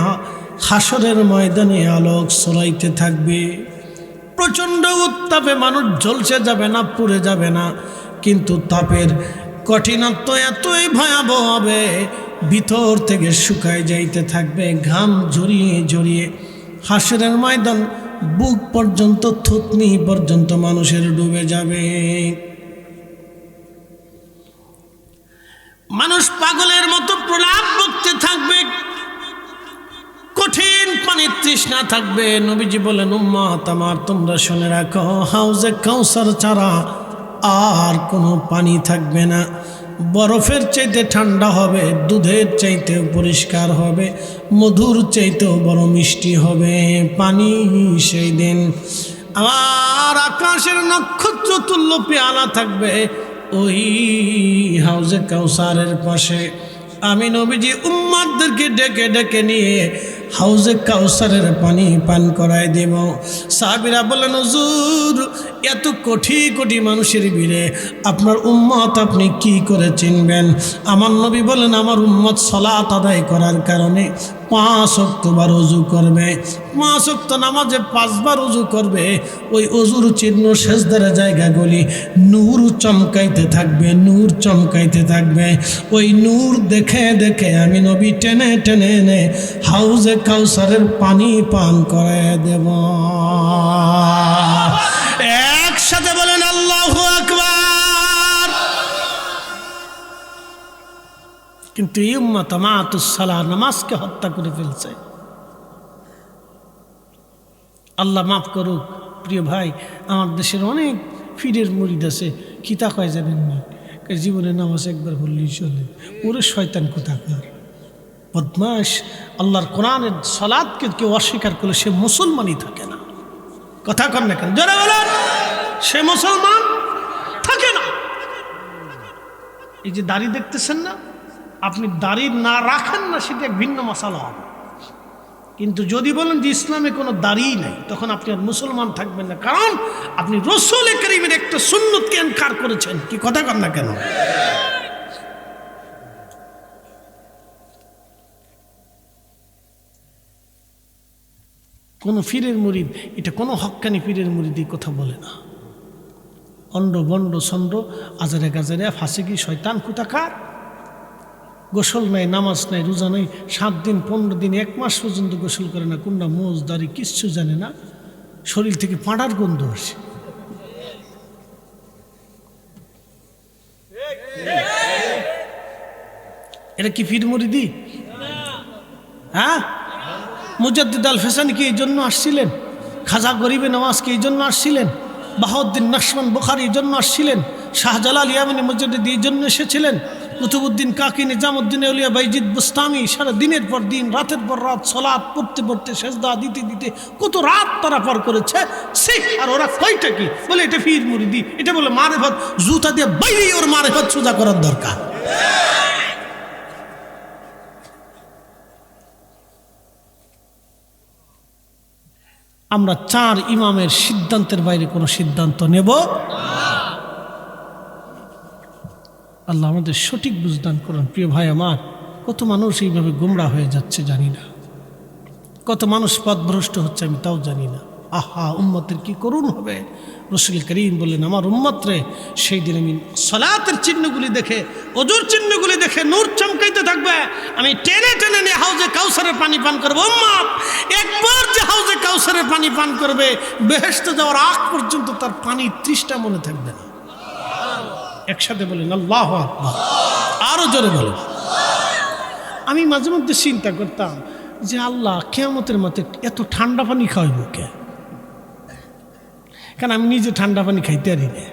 হাসরের ময়দানে আলোক ছড়াইতে থাকবে। প্রচণ্ড উত্তাপে মানুষ ঝলসে যাবে না, পুড়ে যাবে না, কিন্তু তাপের কঠিনত্ব এতই ভয়াবহ হবে ভিতর থেকে শুকায় যাইতে থাকবে, ঘাম ঝরিয়ে ঝরিয়ে হাসরের ময়দান বুক পর্যন্ত, থুতনি পর্যন্ত মানুষের ডুবে যাবে। মানুষ পাগলের মতো প্রলাপ বকতে থাকবে, কঠিন পানির তৃষ্ণা থাকবে। নবীজি বলেন উম্মত আমার তোমরা শুনে রাখো, হাউজে কাউসার ছাড়া আর কোনো পানি থাকবে না। বরফের চাইতে ঠান্ডা হবে, দুধের চাইতেও পরিষ্কার হবে, মধুর চাইতেও বড় মিষ্টি হবে পানি। সেই দিন আমার আকাশের নক্ষত্র তুল্য পেয়ালা থাকবে ওই হাউজে কাউসারের পাশে। আমি নবীজি উম্মতদেরকে ডেকে ডেকে নিয়ে হাউজে কাউসারের পানি পান করায় দেব। সাহাবীরা বললেন, হুজুর এত কোটি কোটি মানুষের ভিড়ে আপনার উম্মত আপনি কি করে চিনবেন? আমার নবী বলেন, আমার উম্মত সালাত আদায় করার কারণে 5 ওয়াক্তবার ওযু করবে, 5 ওয়াক্ত নামাজে 5 বার ওযু করবে। ওই ওযুর চিহ্ন সেজদার জায়গাগুলি নূর চমকাইতে থাকবে, নূর চমকাইতে থাকবে। ওই নূর দেখে দেখে আমি নবী টেনে টেনে এনে হাউজে কাউসারের পানি পান করে দেব। একসাথে বলেন আল্লাহু আকবার। কিন্তু এই উম্মত মাতুস সালাহ, নামাজকে হত্যা করে ফেলছে। আল্লাহ মাফ করুক প্রিয় ভাই, আমার দেশের অনেক পীরের মুরিদ আছে, কিতা কয় জানেন না, জীবনে নামাজ একবার পড়লেই চলে। ওরে শয়তান কোথাকার, বদমাশ। আল্লাহর কোরআনের সালাতকে কেউ অস্বীকার করলে সে মুসলমানই থাকে না। কথা কন না কেন? জোরে বলেন, সে মুসলমান থাকে না। এই যে দাড়ি দেখতেছেন না, আপনি দাড়ি না রাখেন না সেটা এক ভিন্ন মশালা হবে, কিন্তু যদি বলেন যে ইসলামে কোনো দাড়ি নাই, তখন আপনি আর মুসলমান থাকবেন না, কারণ আপনি রাসূল কারীমের একটা সুন্নতকে ইনকার করেছেন। কি কথা কন না কেন? কোনো পীরের মুরিদ, এটা কোনো হক্কানি পীরের মুরিদ এই কথা বলে না। অন্ড বন্ড ছন্দ আজারে গাজারে ফাঁসিকি শয়তান কোথাকার। গোসল নাই, নামাজ নাই, রোজা নাই, 7 দিন 15 দিন 1 মাস পর্যন্ত গোসল করে না, কোনটা মোজ দাড়ি কিচ্ছু জানে না, শরীর থেকে পাঁড়ার গন্ধ আসে। এটা কি পীর মুরিদি? হ্যাঁ, মুজাদ্দিদ আল ফেসানি কি এই জন্য আসছিলেন? খাজা গরিবে নওয়াজ কি এই জন্য আসছিলেন? বাহাউদ্দিন নকশবন্দ বুখারী এই জন্য আসছিলেন? শাহজালাল ইয়ামানি মুজাদ্দিদ এই জন্য এসেছিলেন? কুতুবউদ্দিন কাকি, নিজামউদ্দিন আউলিয়া বাইজিদ বুস্তামি সারা দিনের পর দিন, রাতের পর রাত সালাত পড়তে পড়তে, সেজদা দিতে দিতে কত রাত তারা পার করেছে। আর ওরা কয়টা কি বলে এটা পীর মুরিদি, এটা বলে মারেফত। জুতা দিয়ে বাইরে ওর মারেফত সোজা করার দরকার। আমরা 4 ইমামের সিদ্ধান্তের বাইরে কোনো সিদ্ধান্ত নেব না। আল্লাহ আমাদের সঠিক বুঝদান করুন। প্রিয় ভাই আমার, কত মানুষ এইভাবে গোমরাহ হয়ে যাচ্ছে জানি না, কত মানুষ পথভ্রষ্ট হচ্ছে আমি তাও জানি না। আহা, উম্মতের কি করুণ হবে। রাসূল করিম বললেন, আমার উম্মতরে সেই দিন আমি সালাতের চিহ্নগুলি দেখে, ওযুর চিহ্নগুলি দেখে নূর চমকাইতে থাকবে, আমি টেনে টেনে নিয়ে হাউজে কাউসারের পানি পান করবো। উম্মত একবার যে হাউজে কাউসারের পানি পান করবে, বেহেশতে যাওয়ার আগ পর্যন্ত তার পানি তৃষ্ণা মনে থাকবে না। একসাথে বলেন আল্লাহু আকবার, আরো জোরে বলেন। আমি মাঝে মধ্যে চিন্তা করতাম যে আল্লাহ কিয়ামতের মাঠে এত ঠান্ডা পানি খাওয়াইব কে? কারণ আমি নিজে ঠান্ডা পানি খাইতে পারি না,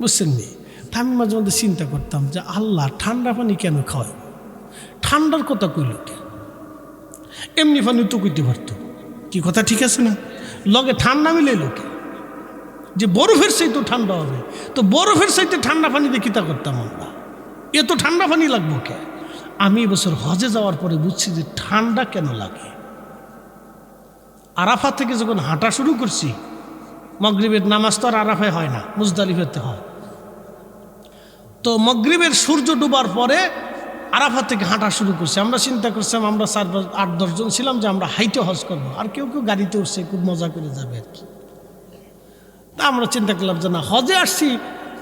বুঝছেন নি? তা আমি মাঝে মধ্যে চিন্তা করতাম যে আল্লাহ ঠান্ডা পানি কেন খাওয়াইব? ঠান্ডার কথা কইল কে? এমনি পানি তো কইতে পারতো। কি কথা ঠিক আছে না? লগে ঠান্ডা মিলে লোকে যে বরফের চাইতে ঠান্ডা হবে, তো বরফের চাইতে ঠান্ডা পানি দিয়ে কিতা করতাম আমরা? এত ঠান্ডা পানি লাগবো কে? আমি এবছর হজে যাওয়ার পরে বুঝছি যে ঠান্ডা কেন লাগে। আরাফা থেকে যখন হাঁটা শুরু করছি, মাগরিবের নামাজ তো আর আরাফায় হয় না, মুজদালিফাতে হয়। তো মাগরিবের সূর্য ডুবার পরে আরাফা থেকে হাঁটা শুরু করছি। আমরা চিন্তা করছিলাম, আমরা 8-10 জন ছিলাম, যে আমরা হাইটে হজ করবো, আর কেউ কেউ গাড়িতে উঠছে, খুব মজা করে যাবে আর কি। তা আমরা চিন্তা করলাম যে না, হজে আসছি,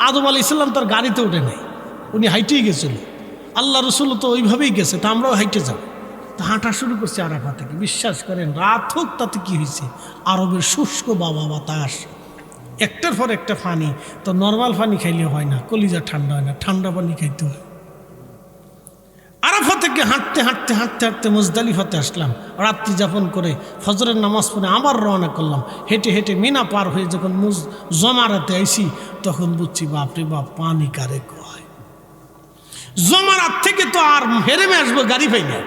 আদম আলাইহিস সালাম তার গাড়িতে উঠে নেই, উনি হাইটেই গেছিল, আল্লাহ রসুল তো ওইভাবেই গেছে, তা আমরাও হাইটে যাব। তা হাঁটা শুরু করছি আরাফা থেকে। বিশ্বাস করেন, রাত হোক তাতে কি হয়েছে, আরবের শুষ্ক বাবা বাতাস, একটার পর একটা পানি। তো নর্মাল পানি খাইলে হয় না, কলিজা ঠান্ডা হয় না, ঠান্ডা পানি খাইতে হয়। আরাফা থেকে হাঁটতে হাঁটতে হাঁটতে হাঁটতে মুজদালিফাতে আসলাম, রাত্রি যাপন করে ফজরের নামাজ পড়ে আবার রওনা করলাম। হেঁটে হেঁটে মিনা পার হয়ে যখন জমারাতে আইসি, তখন বুঝছি বাপরে বাপ, পানি কারে কয়। জমারাত থেকে তো আর হেরেমে আসবো, গাড়ি পাই না,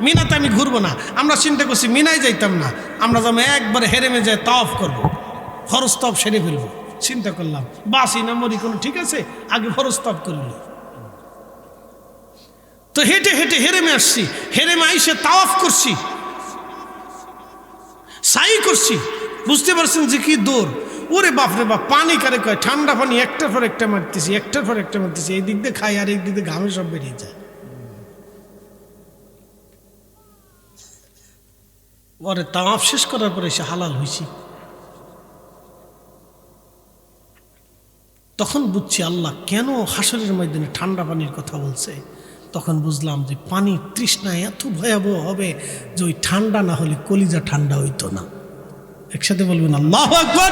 মিনাতে আমি ঘুরবো না। আমরা চিন্তা করছি মিনায় যাইতাম না, আমরা যেমন একবারে হেরেমে যাই তাওয়াফ করবো। ফরজ তপ সেরে ফেলবো। চিন্তা করলাম বাসি না মরি কোনো ঠিক আছে, আগে ফরজ তপ করলি। তো হেঁটে হেঁটে হেরেমে আসছি, হেরেমে আইসে তাওয়াফ করছি, সাই করছি। বুঝতে পারছেন যে কি দৌড়, ওরে বাপরে বাপ, পানি কারে কয়, ঠান্ডা পানি একটার পর একটা মারতেছি, একটার পর একটা মারতেছি, এই দিক দিয়ে খাই আর এই দিক দিয়ে ঘামে সব বেরিয়ে যায়। ওরে তাওয়াফ শেষ করার পরে এসে হালাল হয়েছি। তখন বুঝছি আল্লাহ কেন হাসরের ময়দানে ঠান্ডা পানির কথা বলছে। তখন বুঝলাম যে পানির তৃষ্ণা এত ভয়াবহ হবে যে ওই ঠান্ডা না হলে কলিজা ঠান্ডা হইতো না। একসাথে বলবেন আল্লাহু আকবার।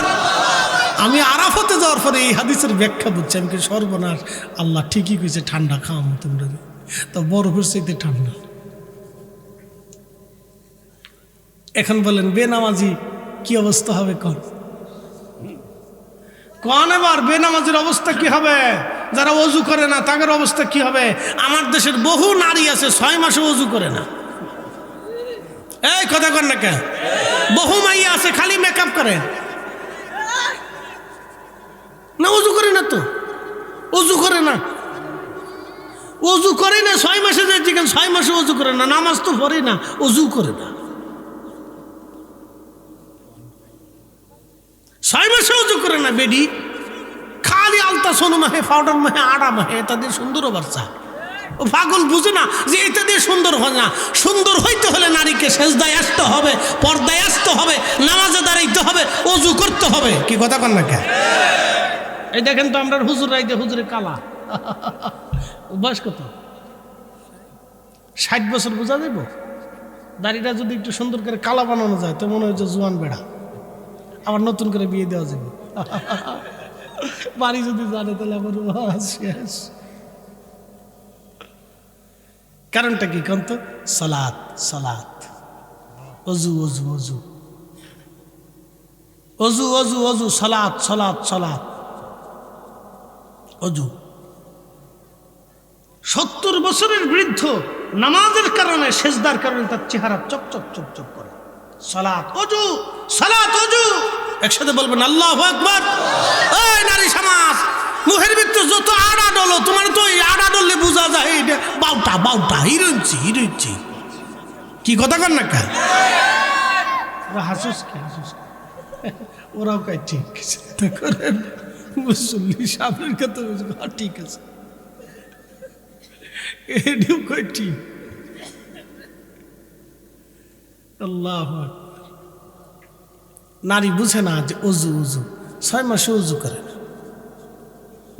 আমি আরাফাতে যাওয়ার পরে এই হাদিসের ব্যাখ্যা বুঝছি, আমি কি সর্বনাশ, আল্লাহ ঠিকই কইছে ঠান্ডা খাওয়াম তোমরা, তো বরফের চাইতে ঠান্ডা। এখন বলেন বেনামাজি কি অবস্থা হবে কোন এবার বেনামাজির অবস্থা কি হবে? যারা ওযু করে না তাদের অবস্থা কি হবে? আমার দেশের বহু নারী আছে 6 মাসে ওযু করে না। এই কথা কর না কেন? বহু মাইয়া আছে খালি মেকআপ করে না, ওযু করে না, তো ওযু করে না, ওযু করে না 6 মাসে যাচ্ছে কেন? 6 মাসে ওযু করে না, নামাজ তো পড়ে না, ওযু করে না, 6 মাসে ওযু করে না। বেডি খালি আলতা সোনো মাহে, পাউডার মাহে, আড়া মাহে, তাদের সুন্দরও বাচ্চা। ও পাগল বুঝে না যে এটা দিয়ে সুন্দর হয় না। সুন্দর হইতে হলে নারীকে সেজদায় আসতে হবে, পর্দায় আসতে হবে, নামাজে দাঁড়াইতে হবে, ওযু করতে হবে। কি কথা কন না কে? এই দেখেন তো আমরা হুজুর রাইতে হুজুরে কালা বয়স কত? 60 বছর বোঝা যাইব। দাড়িটা যদি একটু সুন্দর করে কালা বানানো যায় তো মনে হয় যে জোয়ান বেড়া, আবার নতুন করে বিয়ে দেওয়া যাবে। বাড়ি যদি জানে তাহলে আমার শেষ। কারণটা কি কোন তো? সালাত, সালাত, ওযু, ওযু, ওযু, ওযু, ওযু, ওযু, সালাত, সালাত, সালাত, ওযু। 70 বছরের বৃদ্ধ নামাজের কারণে, সেজদার কারণে তার চেহারা চকচক চকচক করে। সালাত, ওযু, সালাত, ওযু। একসাথে বলবেন আল্লাহু আকবার। এই নারী সমাজ, মুখের ভিতর যত আড়া ডলো, তোমার তো এই আড়া ডললে বোঝা যায় এটা বাউটা, বাউটা, হিরোইনছি, হিরোইনছি। কি কথা কর না কা? ওরা হাসুস কি, হাসুস ওরাও কয় ঠিক চিন্তা করেন মুসল্লি সামনের কথা ঠিক আছে, এটিও কয় ঠিক। আল্লাহু আকবার। নারী বুঝে না যে ওযু, ওযু 6 মাসে ওযু করে না,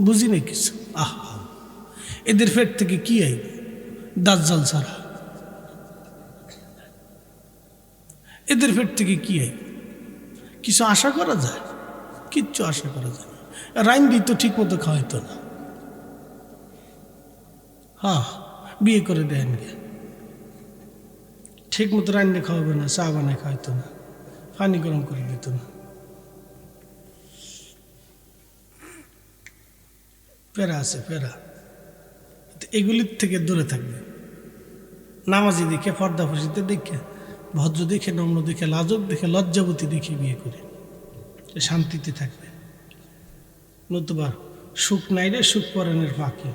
বুঝি না কিছু। আহা, এদের পেট থেকে কি আইব? দাজ্জাল ছাড়া এদের পেট থেকে কি আইব? কিছু আশা করা যায়? কিচ্ছু আশা করা যায় না। রাইন দি তো ঠিক মতো খাওয়াইতো না। হ্যাঁ, বিয়ে করে দেন গে, ঠিক মতো রান্না খাওয়াবে না, চা বানায় খাওয়াইতো না, পানি গরম করে দিত না। ফেরা আছে, ফেরা। এগুলির থেকে দূরে থাকবে। নামাজি দেখে, পর্দা ফসিতে দেখে, ভদ্র দেখে, নম্র দেখে, লাজক দেখে, লজ্জাবতী দেখে বিয়ে করে শান্তিতে থাকবে। নতুবা সুখ নাই রে, সুখ পরাণের ফাঁকি,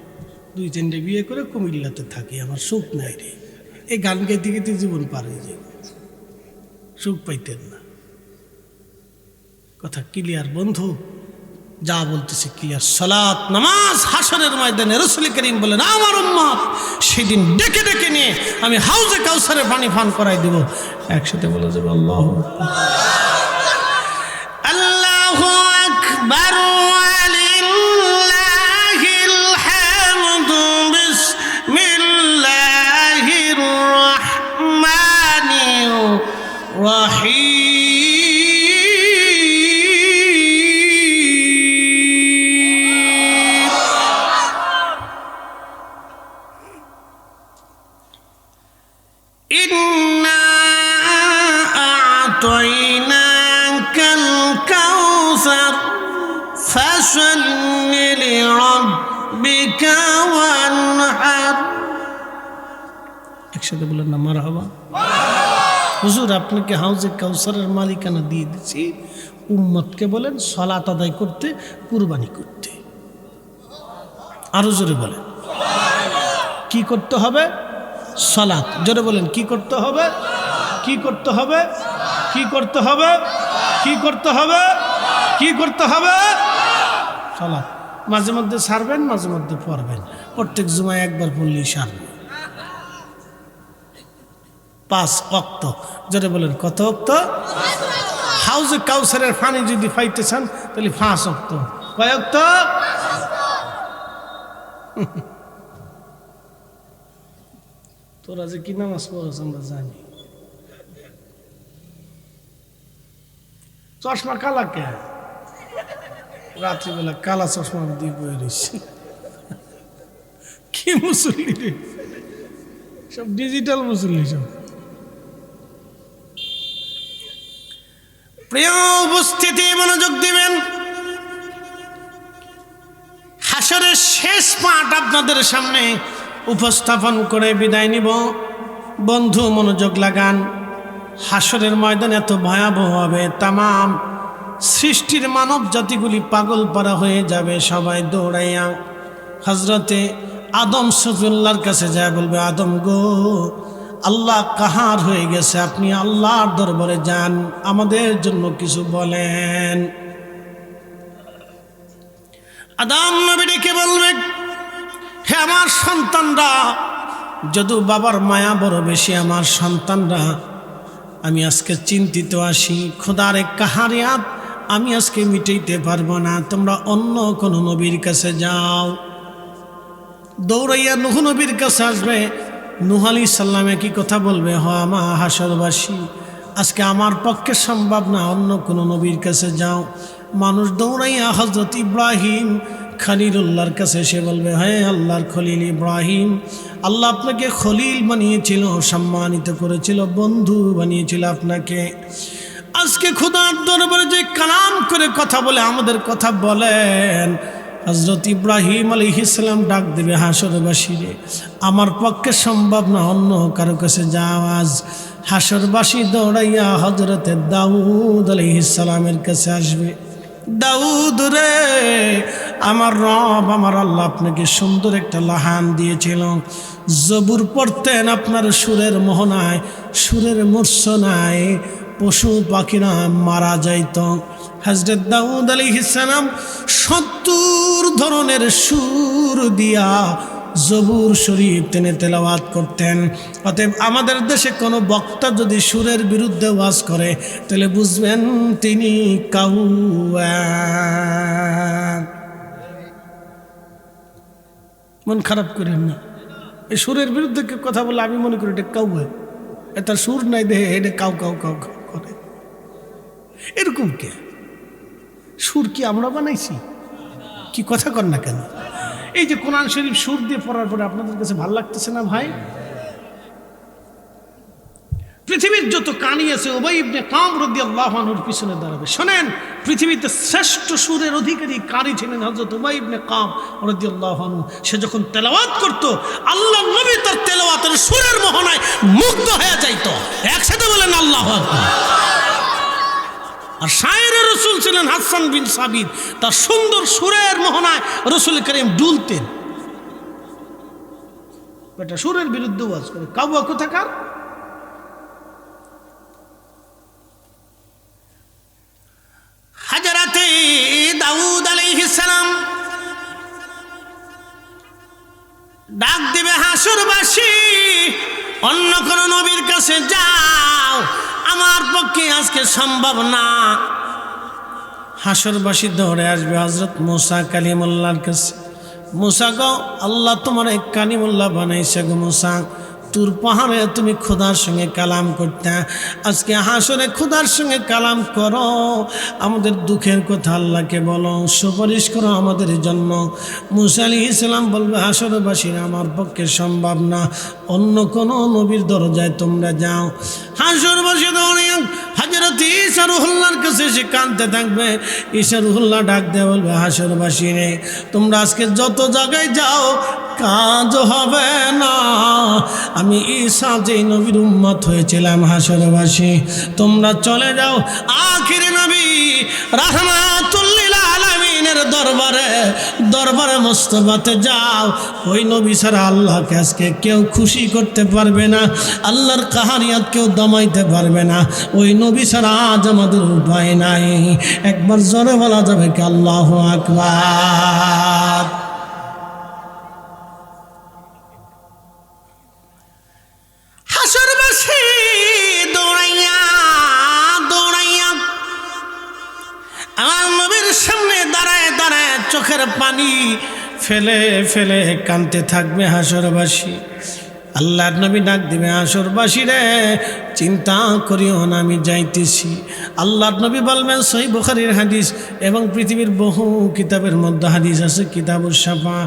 2-3টে বিয়ে করে কুমিল্লাতে থাকি, আমার সুখ নাই রে। এই গান গাইতে গাইতে জীবন পার হয়ে যাবে, সুখ পাইতেন না। কথা ক্লিয়ার বন্ধু? যা বলতেছে ক্লিয়ার। সালাত, নামাজ হাসরের ময়দানে রাসূল করিম বলেন আমার উম্মত সেদিন ডেকে ডেকে নিয়ে আমি হাউজে কাউসারে পানি পান করাই দেব। একসাথে বলা যাবে আল্লাহু আকবার, আল্লাহু আকবার, ওয়ালিল্লাহিল হামদু, বিসমিল্লাহির রাহমানির রাহিম। একসাথে বলেন না মারহাবা। হুজুর আপনাকে হাউজে কাউসারের মালিকানা দিয়ে দিচ্ছি, উম্মতকে বলেন সালাত আদায় করতে, কুরবানি করতে। আরো জোরে বলেন কি করতে হবে? সালাত। জোরে বলেন কি করতে হবে? কি করতে হবে? কি করতে হবে? কি করতে হবে? কি করতে হবে? সালাত। মাঝে মধ্যে সারবেন, মাঝে মধ্যে পড়বেন, প্রত্যেক জুমায় একবার পড়লেই সারবেন। 5 ওয়াক্ত। জোরে বলেন কত ওয়াক্ত? হাউজে কাউসারের পানি যদি পাইতে চান তাহলে 5 ওয়াক্ত। কয় ওয়াক্ত? তোরা যে কি নামাজ পড়ছ আমরা জানি। চশমা কালা কে? রাত্রিবেলা কালা চশমা দিয়ে বয়ে রয়েছে। কি মুসল্লি রে, সব ডিজিটাল মুসল্লি সব। প্রিয় উপস্থিতি, মনোযোগ দিবেন। হাসরের শেষ পাঠ আপনাদের সামনে উপস্থাপন করে বিদায় নিব। বন্ধু মনোযোগ লাগান। হাসরের ময়দান এত ভয়াবহ হবে, তামাম সৃষ্টির মানব জাতিগুলি পাগল পারা হয়ে যাবে। সবাই দৌড়াইয়া হজরতে আদম সফিউল্লাহর কাছে যায় বলবে, আদম গো, আল্লাহ কাহার হয়ে গেছে, আপনি আল্লাহর দরবারে যান, আমাদের জন্য কিছু বলেন। আদম নবী ডেকে বলবে, হে আমার সন্তানরা, যদু বাবার মায়া বড় বেশি, আমার সন্তানরা, আমি আজকে চিন্তিত আছি। খোদার এক কাহারিয়াত আমি আজকে মিটাইতে পারবো না, তোমরা অন্য কোনো নবীর কাছে যাও। দৌড়াইয়া নূহ নবীর কাছে আসবে। নূহ আলাইহিস সালামে কি কথা বলবে, হ আমার হাসরবাসী, আজকে আমার পক্ষে সম্ভব না, অন্য কোনো নবীর কাছে যাও। মানুষ দৌড়াইয়া হযরত ইব্রাহিম খলিলুল্লাহর কাছে এসে বলবে, হ্যাঁ আল্লাহর খলিল ইব্রাহিম, আল্লাহ আপনাকে খলিল বানিয়েছিল, সম্মানিত করেছিল, বন্ধু বানিয়েছিল আপনাকে। আজকে খোদার দরবারে যে কালাম করে কথা বলে আমাদের কথা বলেন। হযরত ইব্রাহিম আলাইহিস সালাম ডাক দেবে, হাসরবাসীরে, আমার পক্ষে সম্ভব না, অন্য কারো কাছে যাও। আজ হাসরবাসী দৌড়াইয়া হযরত দাউদ আলাইহিস সালামের কাছে আসবে। দাউদ রে, আমার রব, আমার আল্লাহ আপনাকে সুন্দর একটা লাহান দিয়েছিল, জবুর পড়তেন, আপনার সুরের মোহনায়, সুরের মূর্ছনায় পশু পাখিরা মারা যাইত। হযরত দাউদ আলাইহিস সালাম 70 ধরনের সুর দিয়া জবুর শরীফ তিনি তেলাওয়াত করতেন। অতএব আমাদের দেশে কোনো বক্তা যদি সুরের বিরুদ্ধে ওয়াজ করে তাহলে বুঝবেন তিনি কাউয়ান। মন খারাপ করেন না, এই সুরের বিরুদ্ধে কথা বলে আমি মনে করি এটা কাউয়া, এটা সুর নাই দেহে, এটা কাউ কাউ কাউ কাউ করে। এরকম কে? সুর কি আমরা বানাইছি? কি কথা কর না কেন? এই যে কোরআন শরীফ সুর দিয়ে পড়ার পরে আপনাদের কাছে ভালো লাগতেছে না ভাই? পৃথিবীর যত কানি আছে উবাই ইবনে কাব রাদিয়াল্লাহু আনহুর পিছনে দাঁড়াবে। শোনেন, পৃথিবীতে শ্রেষ্ঠ সুরের অধিকারী কারি ছিলেন হযরত উবাই ইবনে কাব রাদিয়াল্লাহু আনহু। সে যখন তেলাওয়াত করত, আল্লাহর নবী তার তেলাওয়াতের সুরের মোহনায় মুগ্ধ হয়ে যাইত। একসাথে বলেন আল্লাহু আকবার। আর শায়ের রাসূল ছিলেন হাসান বিন সাবিত, তার সুন্দর সুরের মোহনায় রাসূল করিম ডুলতেন। এটা সুরের বিরুদ্ধে ওয়াজ করে, কাউয়া কোথাকার? হযরতে দাউদ আলাইহিস সালাম ডাক দিবে, হাসরবাসী, অন্য কোন নবীর কাছে যাও, আমার পক্ষে আজকে সম্ভব না। হাসরবাসী দৌড়ে আসবে হযরত মুসা কালিমুল্লাহর কাছে। মুসা গো, আল্লাহ তোমার এক কালিমুল্লাহ বানাইছে গো মুসা, তুর পাহাড়ে তুমি খোদার সঙ্গে কালাম করতে, আজকে হাসরে খোদার সঙ্গে কালাম করো, আমাদের দুঃখের কথা আল্লাহকে বলো, সুপারিশ করো আমাদের জন্য। মুসা আলাইহিস সালাম বলবে, হাসরবাসীরা আমার পক্ষে সম্ভব না, অন্য কোনো নবীর দরজায় তোমরা যাও। হাসরবাসী দৌড়ে হযরত ঈসা রুহুল্লাহর কাছে এসে কাঁদতে থাকবে। ঈসা রুহুল্লাহ ডাক দিয়ে বলবে, হাসরবাসী রে, তোমরা আজকে যত জায়গায় যাও কাজ হবে না। আমি ঈসা যেই নবীর উম্মত হয়েছিলাম হাসরবাসী, তোমরা চলে যাও আখির নবী রাহমাতুল লিল আলামিনের দরবারে মুস্তাফাতে যাও। ওই নবী ছাড়া আল্লাহকে আজকে কেউ খুশি করতে পারবে না, আল্লাহর কাহারিয়াত কেউ দমাইতে পারবে না। ওই নবী ছাড়া আজ আমাদের উপায় নাই। একবার জোরে বলা যাবে কি আল্লাহু আকবার। হাসরবাসী দৌড়াইয়া আমার নবীর সামনে দাঁড়ায় চোখের পানি ফেলে ফেলে কাঁদতে থাকবে হাসরবাসী। আল্লাহর নবী ডাক দিবে, হাসরবাসী রে, চিন্তা করিও না, আমি যাইতেছি। আল্লাহর নবী বলবেন, সহিহ বুখারীর হাদিস এবং পৃথিবীর বহু কিতাবের মধ্যে হাদিস আছে, কিতাবুস শাফা,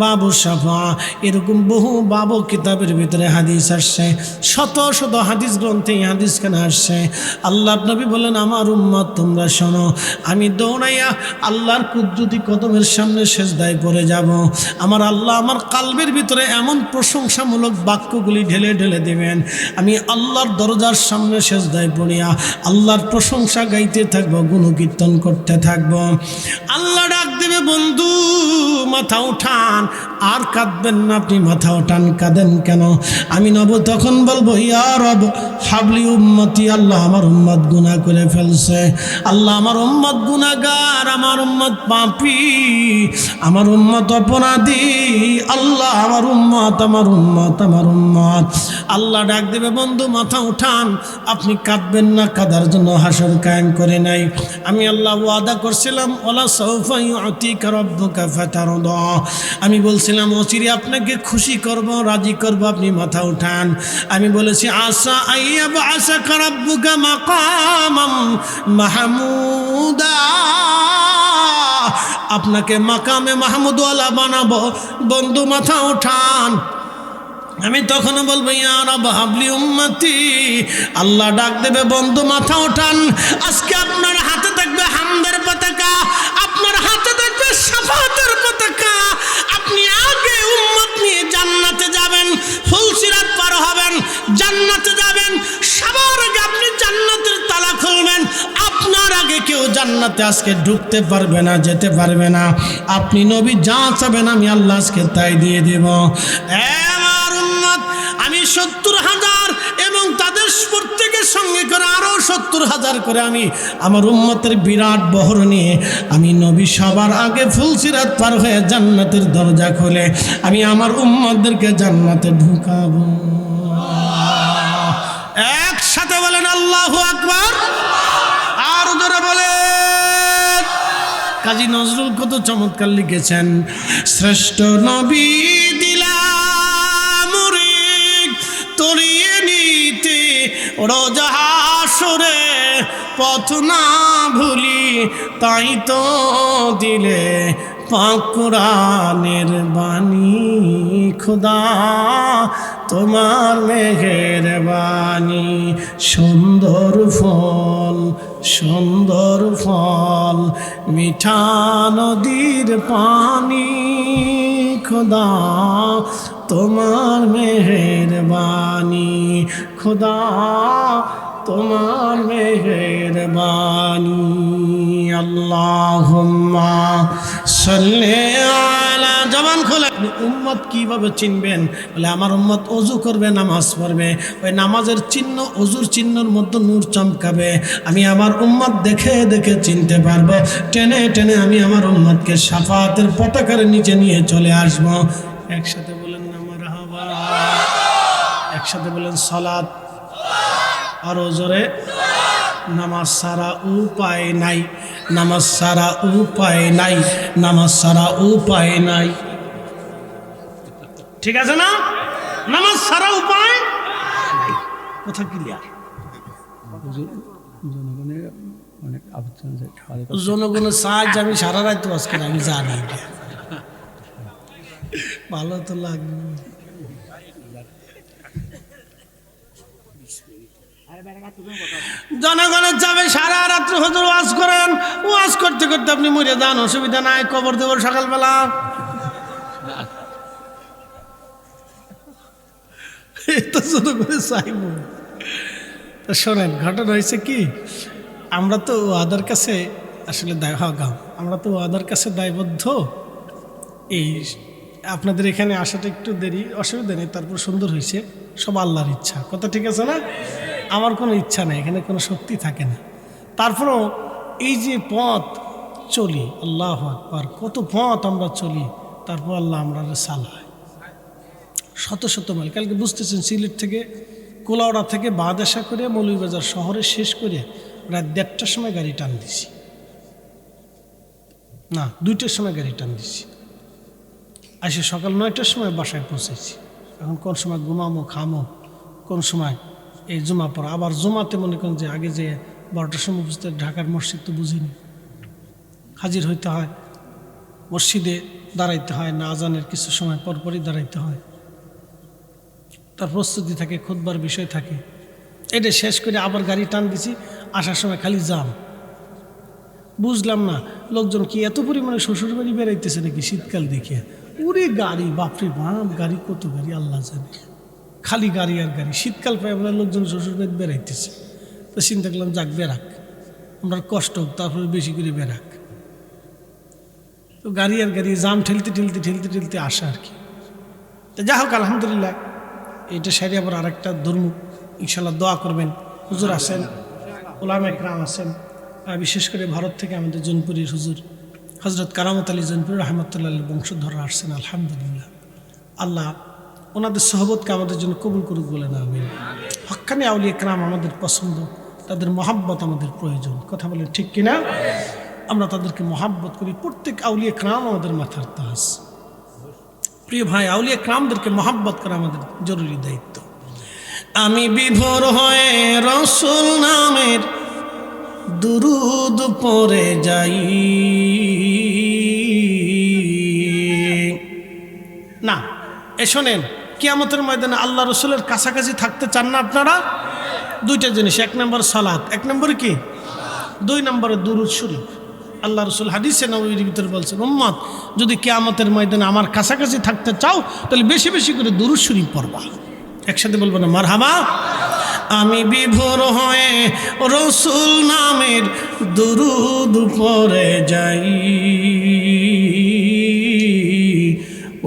বাবুস শাফা, এরকম বহু বাবু কিতাবের ভিতরে হাদিস আসছে। শত শত হাদিস গ্রন্থে এই হাদিস কেন আসছে। আল্লাহর নবী বলেন, আমার উম্মত তোমরা শোনো, আমি দৌড়াইয়া আল্লাহর কুদরতি কদমের সামনে সেজদায় পড়ে যাব। আমার আল্লাহ আমার কালবের ভিতরে এমন প্রশংসামূলক বাক্যগুলি ঢেলে ঢেলে দেবেন, আমি আল্লাহর দরজার সামনে সেজদায় পড়িয়া আল্লাহর প্রশংসা গাইতে থাকবো, গুণকীর্তন করতে থাকবো। আল্লাহ ডাক দেবে, বন্ধু মাথা উঠান। আর কাঁদবেন না আপনি, মাথা উঠান, কাঁদেন কেন? আমি নব তখন বলবো, ইয়া রব হাবলি উম্মতি, আল্লাহ আমার উম্মত গুনাহ করে ফেলছে, আল্লাহ আমার উম্মত গুনাহগার, আমার উম্মত পাপী, আমার উম্মত অপরাধী, আল্লাহ আমার উম্মত আমার উম্মত আমার উম্মত। আল্লাহ ডাক দেবে, বন্ধু মাথা উঠান, আপনি কাঁদবেন না, কাঁদার জন্য হাসর কায়েম করে নাই। আমি আল্লাহ ওয়াদা করছিলাম, ওয়ালা সাউফা ইউতিকা রাব্বুকা ফাতারদা, আমি বলছিলাম অচিরে আপনাকে খুশি করব, রাজি করব, আপনি মাথা উঠান। আমি বলেছি, আসা আইয়াবা আসাকা রাব্বুকা মাকামাম মাহমুদা, আপনাকে মাকামে মাহমুদওয়ালা বানাবো, বন্ধু মাথা উঠান। আমি তখন বলবো, ইয়া রব হাবলি উম্মতি, আল্লাহ ডাক দেবে, বন্ধু মাথা উঠান। আজকে আপনার হাতে থাকবে হামদের পতাকা, আপনার হাতে থাকবে শাফাতের পতাকা। আপনি আগে উম্মত নিয়ে জান্নাতে যাবেন, ফুলসিরাত পার হবেন, জান্নাতে যাবেন। সবার আগে আপনি জান্নাতের তালা খুলবেন। আপনার আগে কেউ জান্নাতে আজকে ঢুকতে পারবে না, যেতে পারবে না। আপনি নবী যা চাবেন আমি আল্লাহ আজকে তাই দিয়ে দেব। আমি 70,000 এবং তাদের প্রত্যেকের সঙ্গে করে আরো 70,000 করে আমি আমার উম্মতের বিরাট বহর নিয়ে আমি নবী সবার আগে ফুলসিরাত পার হয়ে জান্নাতের দরজা খুলে আমি আমার উম্মতদেরকে জান্নাতে ঢুকাবো। একসাথে বলেন আল্লাহু আকবার, আর জোরে বলেন। কাজী নজরুল কত চমৎকার লিখেছেন, শ্রেষ্ঠ নবী তরিয়ে নিতে রোজা হাসরে পথ না ভুলি, তাই তো দিলে পাক কোরআনের বাণী, খোদা তোমার মেহেরবানি। সুন্দর ফল মিঠা নদীর পানি, খোদা তোমার মেহেরবানি, খোদা তোমার মেহেরবানি। আল্লাহুম্মা সাল্লি আলা, জবান খোলে। উম্মত কিভাবে চিনবেন? বলে আমার উম্মত ওযু করবে, নামাজ পড়বে, ওই নামাজের চিহ্ন ওযুর চিহ্নের মধ্যে নূর চমকাবে। আমি আমার উম্মত দেখে দেখে চিনতে পারবো। টেনে টেনে আমি আমার উম্মতকে শাফাতের পতাকার নিচে নিয়ে চলে আসবো। একসাথে বলেন না মারহাবা, একসাথে বলেন সালাত, আরো জোরে। নামাজ সারা উপায় নাই, নামাজ সারা উপায় নাই, নামাজ সারা উপায় নাই। ঠিক আছে না? নামাজ সারা উপায় নাই। কথা ক্লিয়ার? জনগণের সাহায্য আমি সারা রাত ওয়াজ করি, আমি জানি ভালো তো লাগবে। জনগণের যাবে সারা রাত্র হুজুর ওয়াজ করেন, ওয়াজ করতে করতে আপনি মরে যান, অসুবিধা নাই, কবর দেব সকালবেলা। এটা শুরু করে চাইব। শোনেন, ঘটনা হয়েছে কি, আমরা তো ওয়াদার কাছে আসলে আমরা তো ওয়াদার কাছে দায়বদ্ধ। এই আপনাদের এখানে আসাটা একটু দেরি, অসুবিধা নেই, তারপর সুন্দর হয়েছে, সব আল্লাহর ইচ্ছা। কথা ঠিক আছে না? আমার কোনো ইচ্ছা নেই, এখানে কোনো শক্তি থাকে না। তারপরও এই যে পথ চলি, আল্লাহু আকবার, কত পথ আমরা চলি, তারপর আল্লাহ আমরা চালায় শত শত মাইল। কালকে বুঝতেছেন, সিলেট থেকে কোলাউড়া থেকে বাদাসা করে মৌলভীবাজার শহরে শেষ করে রাত 1:30টার সময় গাড়ি টান দিছি, না 2টার সময় গাড়ি টান দিছি, আসে সকাল 9টার সময় বাসায় পৌঁছেছি। এখন কোন সময় ঘুমামো খামো, কোন সময় এই জুমা পড়া, আবার জুমাতে মনে করেন যে আগে যে 12টার সময় বুঝতে, ঢাকার মসজিদ তো বুঝিনি, হাজির হইতে হয়, মসজিদে দাঁড়াইতে হয়, না আজানের কিছু সময় পরপরই দাঁড়াইতে হয়, তার প্রস্তুতি থাকে, খুতবার বিষয় থাকে। এটা শেষ করে আবার গাড়ি টান দিছি, আসার সময় খালি জাম। বুঝলাম না লোকজন কি এত পরিমাণে শ্বশুর বাড়ি বেড়াইতেছে নাকি শীতকাল দেখে। উরে গাড়ি, বাপরে বাপ, গাড়ি কত গাড়ি আল্লাহ জানে, খালি গাড়ি আর গাড়ি। শীতকাল পাই আমরা লোকজন শ্বশুর বাড়ি বেড়াইতেছে, তো চিন্তা করলাম যাক বেরাক, আমরা কষ্ট হোক, তারপরে বেশি করে বেরাক। তো গাড়ি আর গাড়ি, জাম ঠেলতে ঠেলতে ঠেলতে ঠেলতে আসা আর কি। তো যা হোক আলহামদুলিল্লাহ, এটা সারি আবার আরেকটা ধর্ম, ইনশাল্লাহ দোয়া করবেন। হুজুর আছেন, ওলামা একরাম আছেন, বিশেষ করে ভারত থেকে আমাদের জৌনপুরীর হুজুর হজরত কারামত আলী জৌনপুরি রহমতুল্লাহ বংশধররা আসছেন। আলহামদুলিল্লাহ, আল্লাহ ওনাদের সহবতকে আমাদের জন্য কবুল করুক বলে না আমিন। হক্কানি আউলিয়া একরাম আমাদের পছন্দ, তাদের মহাব্বত আমাদের প্রয়োজন। কথা বলে ঠিক কিনা? আমরা তাদেরকে মহাব্বত করি। প্রত্যেক আউলিয়া একরাম আমাদের মাথার তাজ। প্রিয় ভাই, আউলিয়া একরামদেরকে মহাব্বত করা আমাদের জরুরি দায়িত্ব। আমি বিভোর হয়ে রসুল নামের দুরুদ পড়ে যাই, না এ শোনেন, কিয়ামতের ময়দানে আল্লাহ রসুলের কাছাকাছি থাকতে চান না আপনারা? দুইটা জিনিস, 1 নম্বর সালাত, 1 নম্বরে কি, 2 নম্বরে দুরুদ শরীফ। আল্লাহ রসুল হাদিসে নববীর ভিতরে বলছেন, উম্মত যদি কিয়ামতের ময়দানে আমার কাছাকাছি থাকতে চাও তাহলে বেশি বেশি করে দুরুদ শরীফ পড়বা। একসাথে বলবো না মারহাবা? আমি বিভোর হয়ে রসুল নামের দুরুদ পড়ে যাই,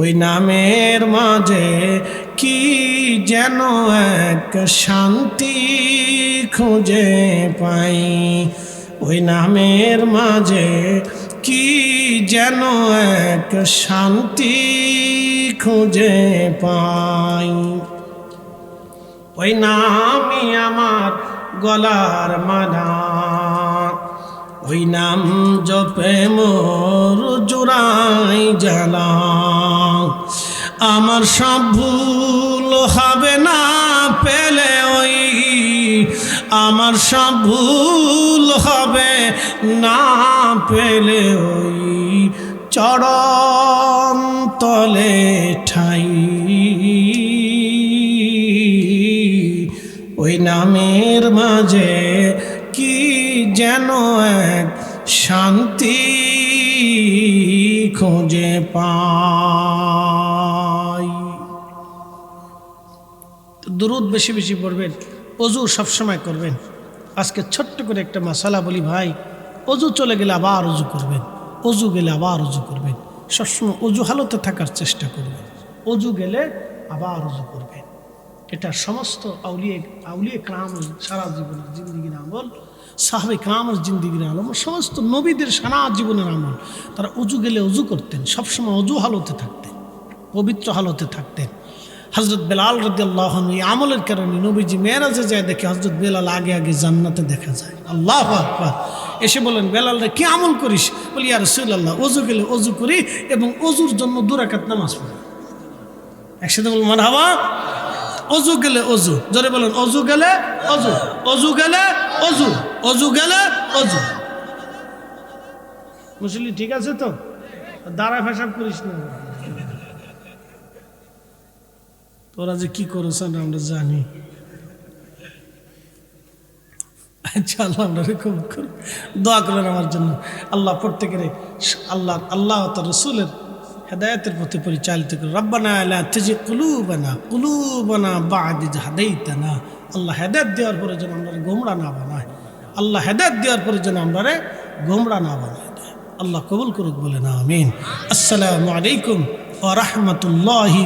ওই নামের মাঝে কি যেন এক শান্তি খুঁজে পাই, ওই নামের মাঝে কি যেন এক শান্তি খুঁজে পাই, ওই নামই আমার গলার মালা, ওই নাম জপে মোর জুড়াই জ্বালা, আমার সব ভুল হবে না পেলে ওই, আমার সব ভুল হবে না পেলে ওই চরণ তলে ঠাই, ওই নামের মাঝে কি যেন এক শান্তি খুঁজে পাই। দুরুদ বেশি বেশি পড়বেন, অজু সবসময় করবেন। আজকে ছোট্ট করে একটা মাসালা বলি ভাই, অজু চলে গেলে আবার অজু করবেন, অজু গেলে আবার অজু করবেন, সবসময় অজু হালতে থাকার চেষ্টা করবেন, অজু গেলে আবার অজু করবেন। এটা সমস্ত আউলিয়া ক্রাম সারা জীবনের জিন্দিগির আমল, সাহাবে ক্রামের জিন্দিগির আমল, সমস্ত নবীদের সারা জীবনের আমল। তারা অজু গেলে অজু করতেন, সবসময় অজু হালতে থাকতেন, পবিত্র হালতে থাকতেন। হজরত বেলাল রাদিয়াল্লাহু আনহু এই আমলের কারণে নবীজি মেরাজে যায় দেখে হজরত বেলাল আগে আগে জান্নাতে দেখা যায়। আল্লাহু আকবার। এসে বলেন, বেলাল রে কি আমল করিস? বলি, ইয়া রাসূলুল্লাহ, অজু গেলে অজু করি এবং অজুর জন্য 2 রাকাত নামাজ পড়ি। একসাথে বলুন মারহাবা। অজু গেলে অজু, জোরে বলেন, অজু গেলে অজু, অজু গেলে অজু, অজু গেলে অজু। মুসলি ঠিক আছে তো? দাঁড়া ফেসাব করিস না। তোরা যে কি করেছেন আমরা জানি। আচ্ছা, আল্লাহ আপনারা কবুল করুন। দোয়া করেন আমার জন্য। আল্লাহ প্রত্যেকের আল্লাহ তার রসুলের হেদায়েতের পথে পরিচালিত করুন। রব্বানা লা তুজিগ কুলুবানা বা'দা ইয হাদাইতানা। আল্লাহ হেদায়েত দেওয়ার পরে যেন আমরা গোমরা না বানায়। আল্লাহ হেদায়েত দেওয়ার পরে যেন আমরা গোমরা না বানায় দেয়। আল্লাহ কবুল করুক বলেন আমিন। আসসালামু আলাইকুম ওয়া রাহমাতুল্লাহি।